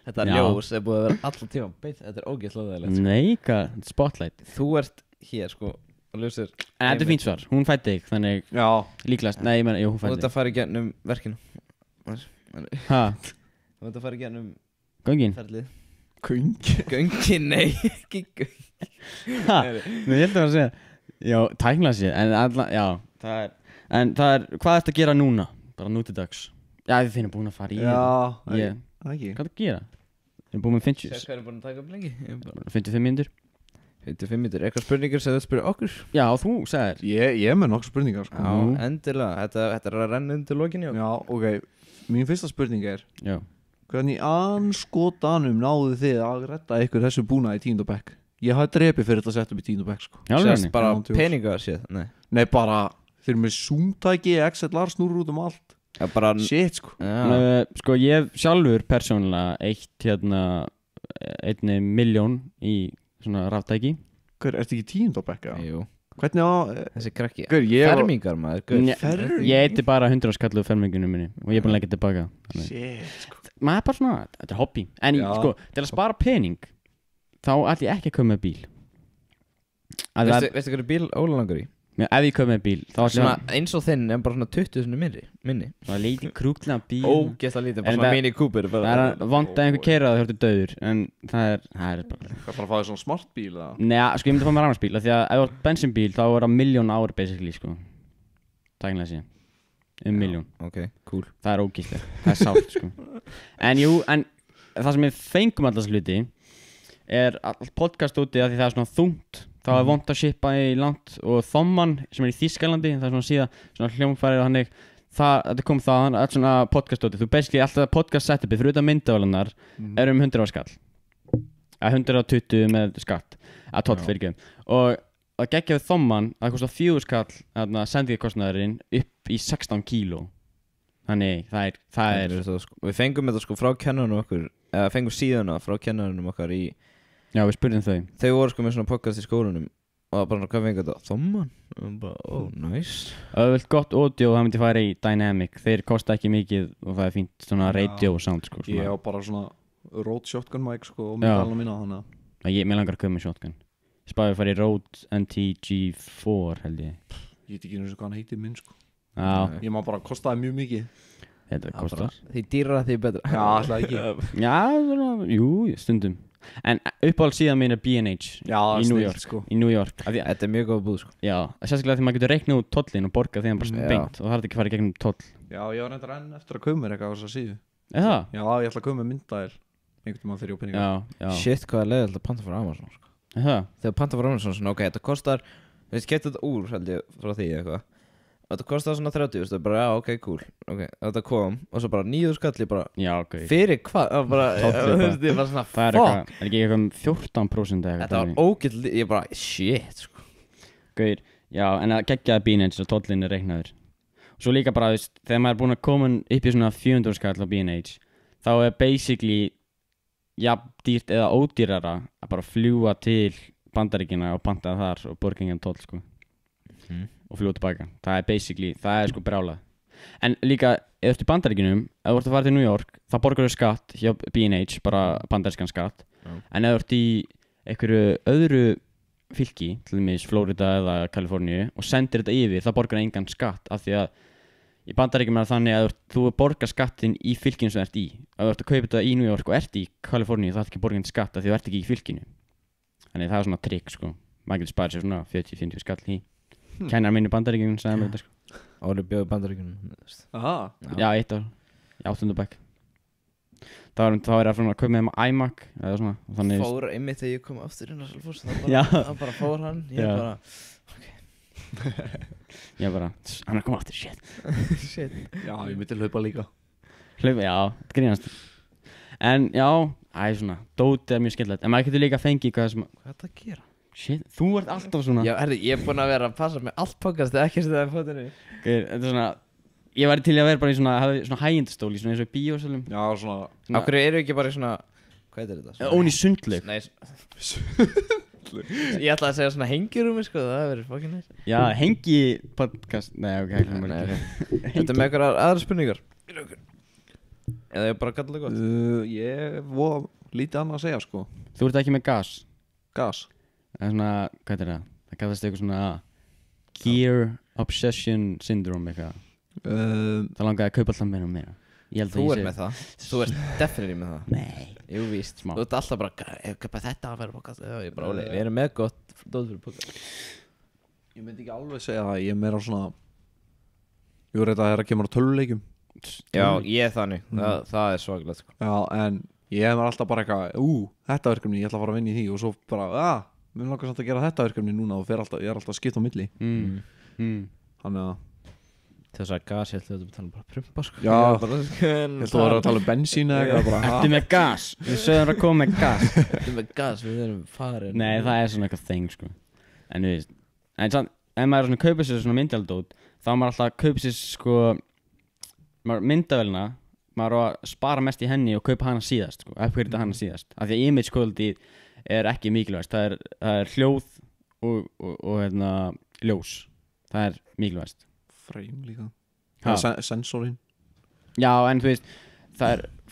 Þetta Já. ljós er búið að vera allan tíma beint. Þetta er ógeðslega þægilegt Nei, hvað, spotlight Þú ert hér sko og ljósir En þetta er fínt svar, hún fætti þig Þannig Já, líklegast, nei, ég meina, jú, hún Þú ert fætti að fara í gennum verkinu Ha, Þú ert að fara í gennum göngin ferlið kung Göngin, nei, ekki göng Ha, ég held að segja Já, tæknilega séð, en alla, já Það er, en það er, hvað ertu að gera núna? Bara nú til dags Já, þið finnum búin að fara í Já, Ég- það ekki Hvað er að gera? Við erum búin með Sér hvað er búin að taka upp lengi Ég er bara- 55 mínútur 55 mítur, eitthvað spurningar sem þú spyrir okkur Já, þú sagðir Ég er með nokkuð spurningar sko Já, Nú. endilega, þetta er að renna undir lokinni Já, ok Mín fyrsta spurning er Já Hvernig anskotanum náðu þið að redda ykkur þessu búna í 10. bekk? Ég hafði drepið fyrir þetta að setja upp í 10. bekk sko Já, Sérst alveg bara Já, djóks. peninga séð, nei Nei, bara Þeir eru með zoomtæki, XLR snúrur út um allt Já, bara Shit sko Já, Sko, ég hef sjálfur persónulega eitt hérna 1 milljón í svona ráftæki Hver, ertu ekki í 10. bekk eða? jú, Hvernig á þessi krakki Hver, ég var Fermingar maður, guð. Nja, Ég eitti bara 100 skallu ferminginu minni og ég er búin að leggja tilbaka Þannig- Shit sko Maður er bara svona, þetta er hobby En Já. sko, til að spara pening þá ætla ég ekki að koma með bíl Veistu hvernig bíl Óla langar í? Ef ég koma með bíl þá ætla Svona ég eins og þinn en bara svona 20 sinni minni að leita krúklega bíl Ógeðslega lítið, En bara svona það- mini Cooper Það er að vond að einhver keira það þú ertu dauður En það er bara Hvað þarf að fá þér svona smart bíl eða? Nei, sko ég myndi að fá mér annars bíl af Því að ef þú ert bensinbíl þá er það 1.000.000 ár basically sko Tæknilega sé 1.000.000 Ok, cool Það er ógíslega, það er sátt sko En jú, en það sem við fengum alltaf hluti Er allt podcast úti af því það er svona þungt Þá er vont að shippa í land Og Þomman sem er í Þýskalandi Það er svona síðan, svona hljómfærir og hannig Þetta kom það, allt svona podcast úti Þú basically alltaf podcast setupið Fyrir utan myndavælunar er 100 á skall Að 120 með skatt Að 12 fyrir ekki Og að gegja við Þomman að kosta 4 skall Sendingkostnaðurinn upp í 16 kíló Þannig það er Við fengum þetta sko frá kennarinn okkur Eða fengum síðuna frá kennarinnum okkar í Já, við spurðum þau Þau voru sko með svona podcast í skólanum Og það bara, hvað fengið þetta? Þomman? Og bara, nice Ef þú vilt gott audio það myndi fara í Dynamic Þeir kosta ekki mikið og það er fínt svona radio sound sko Ég á bara svona Rode shotgun mic sko og myndalina mína þannig Mér langar að köpa með shotgun Ég spáði að fara í Rode NTG4 held ég Ég veit ekki eins og hvað hann heitir minn sko Já, Ég má bara kostaði mjög mikið þetta kostar Því dýrara því betra Já, alltaf ekki Já, svona, jú, stundum En uppáhald síðan mín er B&H Já, í New snill, York sko. Í New York Af því að- Þetta er mjög góð búð sko Já, sérstaklega því maður getur reiknað út tollin og borgað því hann bara Já. beint og það er ekki að fara í gegnum toll Já, ég var reyndar enn eftir að koma mér eitthvað á þess að síðu Er það? Já, ég ætla að koma með myndaðil einhvern tímann þegar ég á peninga Já, já Shit, hvað er leiðilegt að panta frá Amazon sko. Er það? Þegar panta frá Amazon svona, ok, þetta kostar Þú veist, getur þetta úr, held ég, frá því eitthvað Og þetta kostar svona 30, þú veist, bara, já, ok, cool Ok, þetta kom, og svo bara 9 skall ég bara Já, ok Fyrir hvað? Og bara, Tolli þú veist, ég bara svona, Það er fuck eitthvað, er ekki eitthvað um 14% eða Þetta var ógill, ég bara, shit, sko Gauir, já, en að geggjaði B&H og tollin er reiknaður og svo líka bara, þú veist, þegar maður er búin að koma upp í svona 400 skall á B&H þá er basically jafn dýrt eða ódýrara að bara fljúga til Bandaríkina og pantaði þar og borgaði engan toll sko og fljóð tilbaka. Það er basically, það er sko brjálað. En líka, ef þú ert í Bandaríkinum, ef þú ert að fara til New York, þá borgar þú skatt hjá B&H, bara bandarískan skatt. En ef þú ert í einhverju öðru fylki, til dæmis Florida eða Kaliforníu, og sendir þetta yfir, þá borgar það engan skatt, af því að í Bandaríkjum er þannig að þú borgar skattinn í fylkinu sem þú ert í. Ef þú ert að kaupa þetta í New York og ert í Kaliforníu, þá ert ekki borgað skatt af því þú ert ekki í fylkinu. Þannig það er svona trikk sko. Maður getur sparað sér svona 40-50 skall í. Kennar minn í Bandaríkjum sagði mér þetta sko. Ári bjóði Bandaríkjunum. Aha. Já, 1 ár. Í 8. bekk. Þá er það svona að kaupa með þeim iMac eða svona. Þannig fór einmitt þegar ég kom aftur inn á Selfoss. Já. Það bara fór hann. Ég bara, hann er komið aftur, shit. Já, ég myndi hlaupa líka. Hlaupa, já, þetta grínast. En já, svona, dótið er mjög skemmtilegt. En maður getur líka fengið hvað sem... Hvað er þetta að gera? Shit, þú ert alltaf svona... Já, ég er búinn að vera að passa með allt podcast eða ekki að setja það í fótinu. Þetta er svona... Ég væri til í að vera bara í svona hægindastól í svona eins og í bíósalum. Já, svona... Á hverju eru ekki bara í svona... Hvað er þetta? Ón í sundlaug. Nei, ég ætlaði að segja svona hengirúmi sko, það verður fucking næst. Já, hengi podcast... Nei, ok, Þetta með eitthvað aðra spurningar. Eða ég bara galla það gott. Ég voru lítið annað að segja sko. Þú ert ekki með gas. Gas. Það er svona, hvað er það? Það kallast eitthvað svona Gear Obsession Syndrome eitthvað. Það langaði að kaupa alltaf meira og meira. Þú ert með það. Þú ert definitely með það. Nei. Jú víst. Smá. Þú ert alltaf bara, ef köpa þetta að vera podcast. Ég bara, Óli, við erum með gott dót fyrir podcast. Ég myndi ekki alveg segja það. Ég er meira svona... Jú, þetta er að kemur á töluleikjum. Já, ég er þannig. Það er svakalegt sko. Já, en ég er alltaf bara eitthvað, þetta verkefni, ég ætla að fara að vinna í því og svo bara, mér langar samt að gera þetta verkefni núna og ég er alltaf að skipta á milli. Þannig að Þess að gas, ég ætla að tala bara prumpa sko. Já, ég ætla að tala um bensín eða eitthvað. Ertu með gas? Við sögum að koma með gas. Ertu með gas, við erum farin. Nei, það er svona eitthvað þeng sko. En við veist, en samt, ef maður er svona að kaupa sér svona myndaldót, þá er maður alltaf að kaupa sér sko myndavélina, maður er að spara mest í henni og kaupa hana síðast sko, upgrade hana síðast. Af því að image quality er ekki mikilvægst, það er hljóð og ljós. Það er mikilvægst. Frame líka. Sensorinn. Já, en þú veist,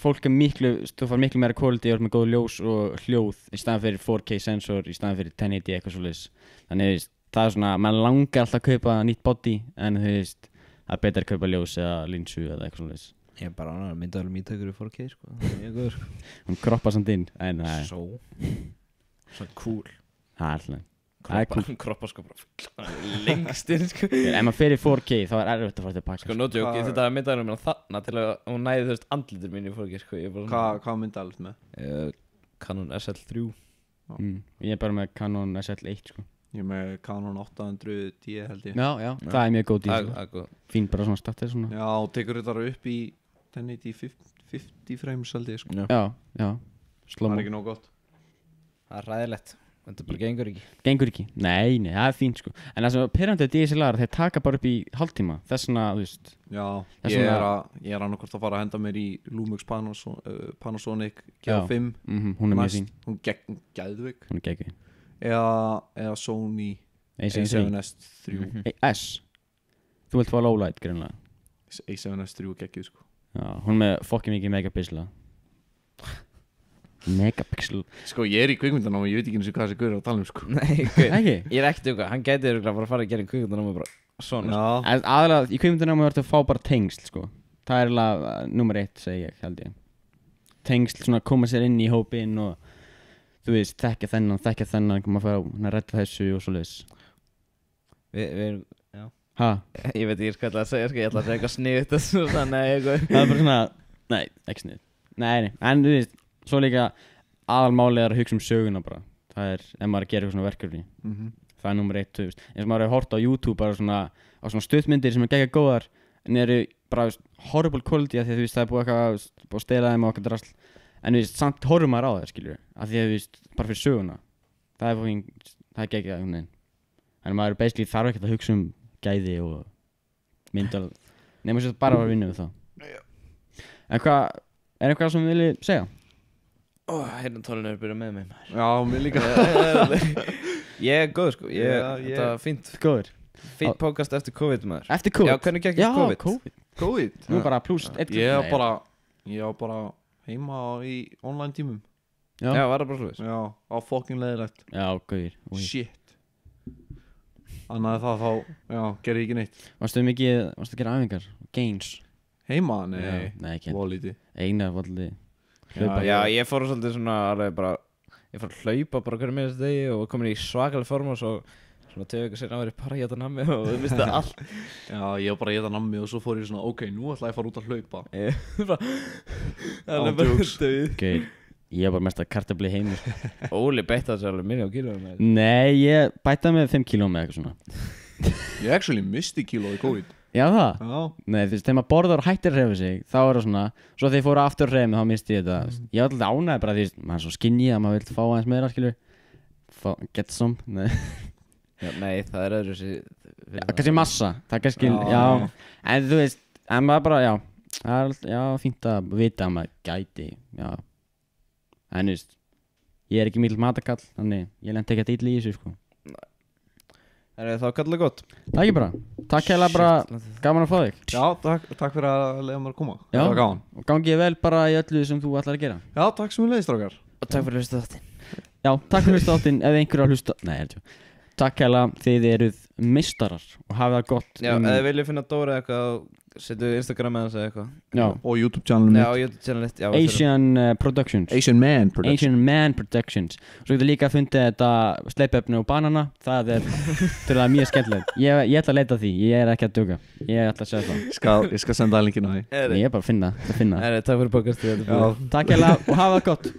fólk er þú fær miklu meira quality og með góð ljós og hljóð í staðan fyrir 4K sensor, í staðan fyrir 1080 eitthvað svoleiðis. Þannig þú veist, það er svona, maður langar alltaf að kaupa nýtt body, en þú veist, það er betur að kaupa ljós eða linsu eða eitthvað svoleiðis. Ég er bara ánægður að mynda alveg mýtökur í 4K sko, það er mjög góður sko. Hún kroppar samt inn, en það er... Svo cool. Það er alltaf. Kroppar sko bara lengst inn sko. Ef maður fer í 4K þá er erfitt að fara tilbaka. Sko, no joke, þetta myndaði mér þarna til að hún næði þú veist andlitur mín í 4K sko. Hvað myndaði með? Canon SL3. Ég er bara með Canon SL1 sko. Ég er með Canon 800D held ég. Já, það er mjög góð díl sko. Fín bara svona startið svona. Já, og tekur þetta upp í 1080 50 frames held ég sko. Já. Það er ekki nóg gott. Það er ræðilegt. Þetta bara gengur ekki. Gengur ekki? Nei, það er fínt sko. En það sem er pirrandi DSLR, þeir taka bara upp í hálftíma. Þess vegna, þú veist. Já, ég er annarkort að fara að henda mér í Lumix Panasonic G5. Hún er mjög fín. Hún geðvik. Hún er geðvik. Eða Sony A7S3. S? Þú vilt fá lowlight greinlega. A7S3 geggjuð sko. Já, hún er með fokkin mikið megapixla. Megapixel. Sko, ég er í kvikmyndanámi og ég veit ekki eins og hvað þessi gaur er að tala um sko. Nei, ekki? Ég er ekkert hann gæti bara að fara að gera í kvikmyndanámi bara svona sko. En aðalega, í kvikmyndanámi verður að fá bara tengsl sko. Það er alveg nummer 1 segi ég, held ég. Tengsl, svona koma sér inn í hópinn og þú veist, þekkja þennan koma að fara að redda þessu og svoleiðis. Við erum, já. Ég veit ekki hvað það að segja sko, ég ætla að segja eitthvað sniðugt og svona, nei, eitthvað. Það er bara svona, nei, ekki sniðugt. Nei, en þú veist, svo líka aðalmálið er að hugsa söguna bara. Það er, ef maður er að gera eitthvað svona verkefni. Það er nummer 1, þú veist. Eins og maður er að horta á YouTube bara svona, á svona stuttmyndir sem er geggjað góðar, en eru bara horrible quality af því að þú veist, það er búið að stela þeim og okkar drasl. En þú veist, samt horfum maður á það, skiljur. Af því að þú veist, bara fyrir söguna. Það er geggjað einhvern veginn. En maður basically þarf ekkert að hugsa gæði og myndal. Nei, maður bara að vinna við það. En hvað, er eitthvað sem við viljum segja? Hérna tólinu er byrjað með mig maður. Já, mér líka. Ég er góður sko, Já, þetta var fínt Góður Fínt podcast eftir COVID maður Eftir COVID Já, hvernig gekk Já, COVID? COVID Nú bara pluss Ég var bara heima í online tímum Já, Já, var það bara slúðis? Já, á fucking leiðilegt já góður Shit Annað það þá, já, gerði ég ekki neitt Varstu að gera æfingar? Gains? Heima? Nei, Nei, ekki volíti Eina voldi Já, ég fór svolítið svona alveg bara Ég fór að hlaupa bara hverju minnast degi og komin í svakaleg form og svo svona 2 vikur seinna var ég bara að éta nammi og við misti allt Já, ég var bara að éta nammi og svo fór ég svona, ok, nú ætla ég að fara út að hlaupa Það er bara döið Gauður Ég var bara mest að kartabli heimi Óli beittaði sér alveg minni á kílóum Nei, ég bætaði með 5 kíló með eitthvað svona Ég actually misti kíló í COVID Já það? Já Nei, þú veist, þegar maður borðar og hættir að hreyfa sig þá er það svona, svo þegar ég fór aftur að hreyfa mig þá misti ég þetta Ég var alltaf ánægði bara því, maður er svo skinny að maður vil fá aðeins meira, skilur Get some Nei, Nei, það er öðru sér kannski massa, það er kannski, já En þú veist, en maður bara, já Það er alltaf, já, fínt að vita að maður gæti, já En þú veist, ég er ekki mikill matakall, þannig ég lenti ekki að illa í þessu, sko Er það kallar gott? Takk ég bara, takk heilega bara, gaman að fá þig Já, takk fyrir að leiða mér að koma Já. Það var gaman Og gangi ég vel bara í öllu sem þú ætlar að gera Já, takk sem við leiðist strákar Og takk fyrir að hlusta þáttinn Já, takk fyrir þáttinn, ef einhver að hlusta Nei, takk heilega, þið eruð meistarar og hafið það gott Já, ef þið viljið finna Dóra eitthvað setju Instagram eða hans eða eitthvað Já, Og YouTube channelum Já, YouTube channelitt já, Asian Productions Asian Man Production Asian Man Productions Svo getur líka fundið þetta sleipefni og banana Það er til það mjög skemmtilegt Ég ætla að leita að því, ég er ekki að duga Ég ætla að segja það Ég skal senda linkinu á því Ég er bara að finna Takk fyrir podcastið Takk heilega og hafa það gott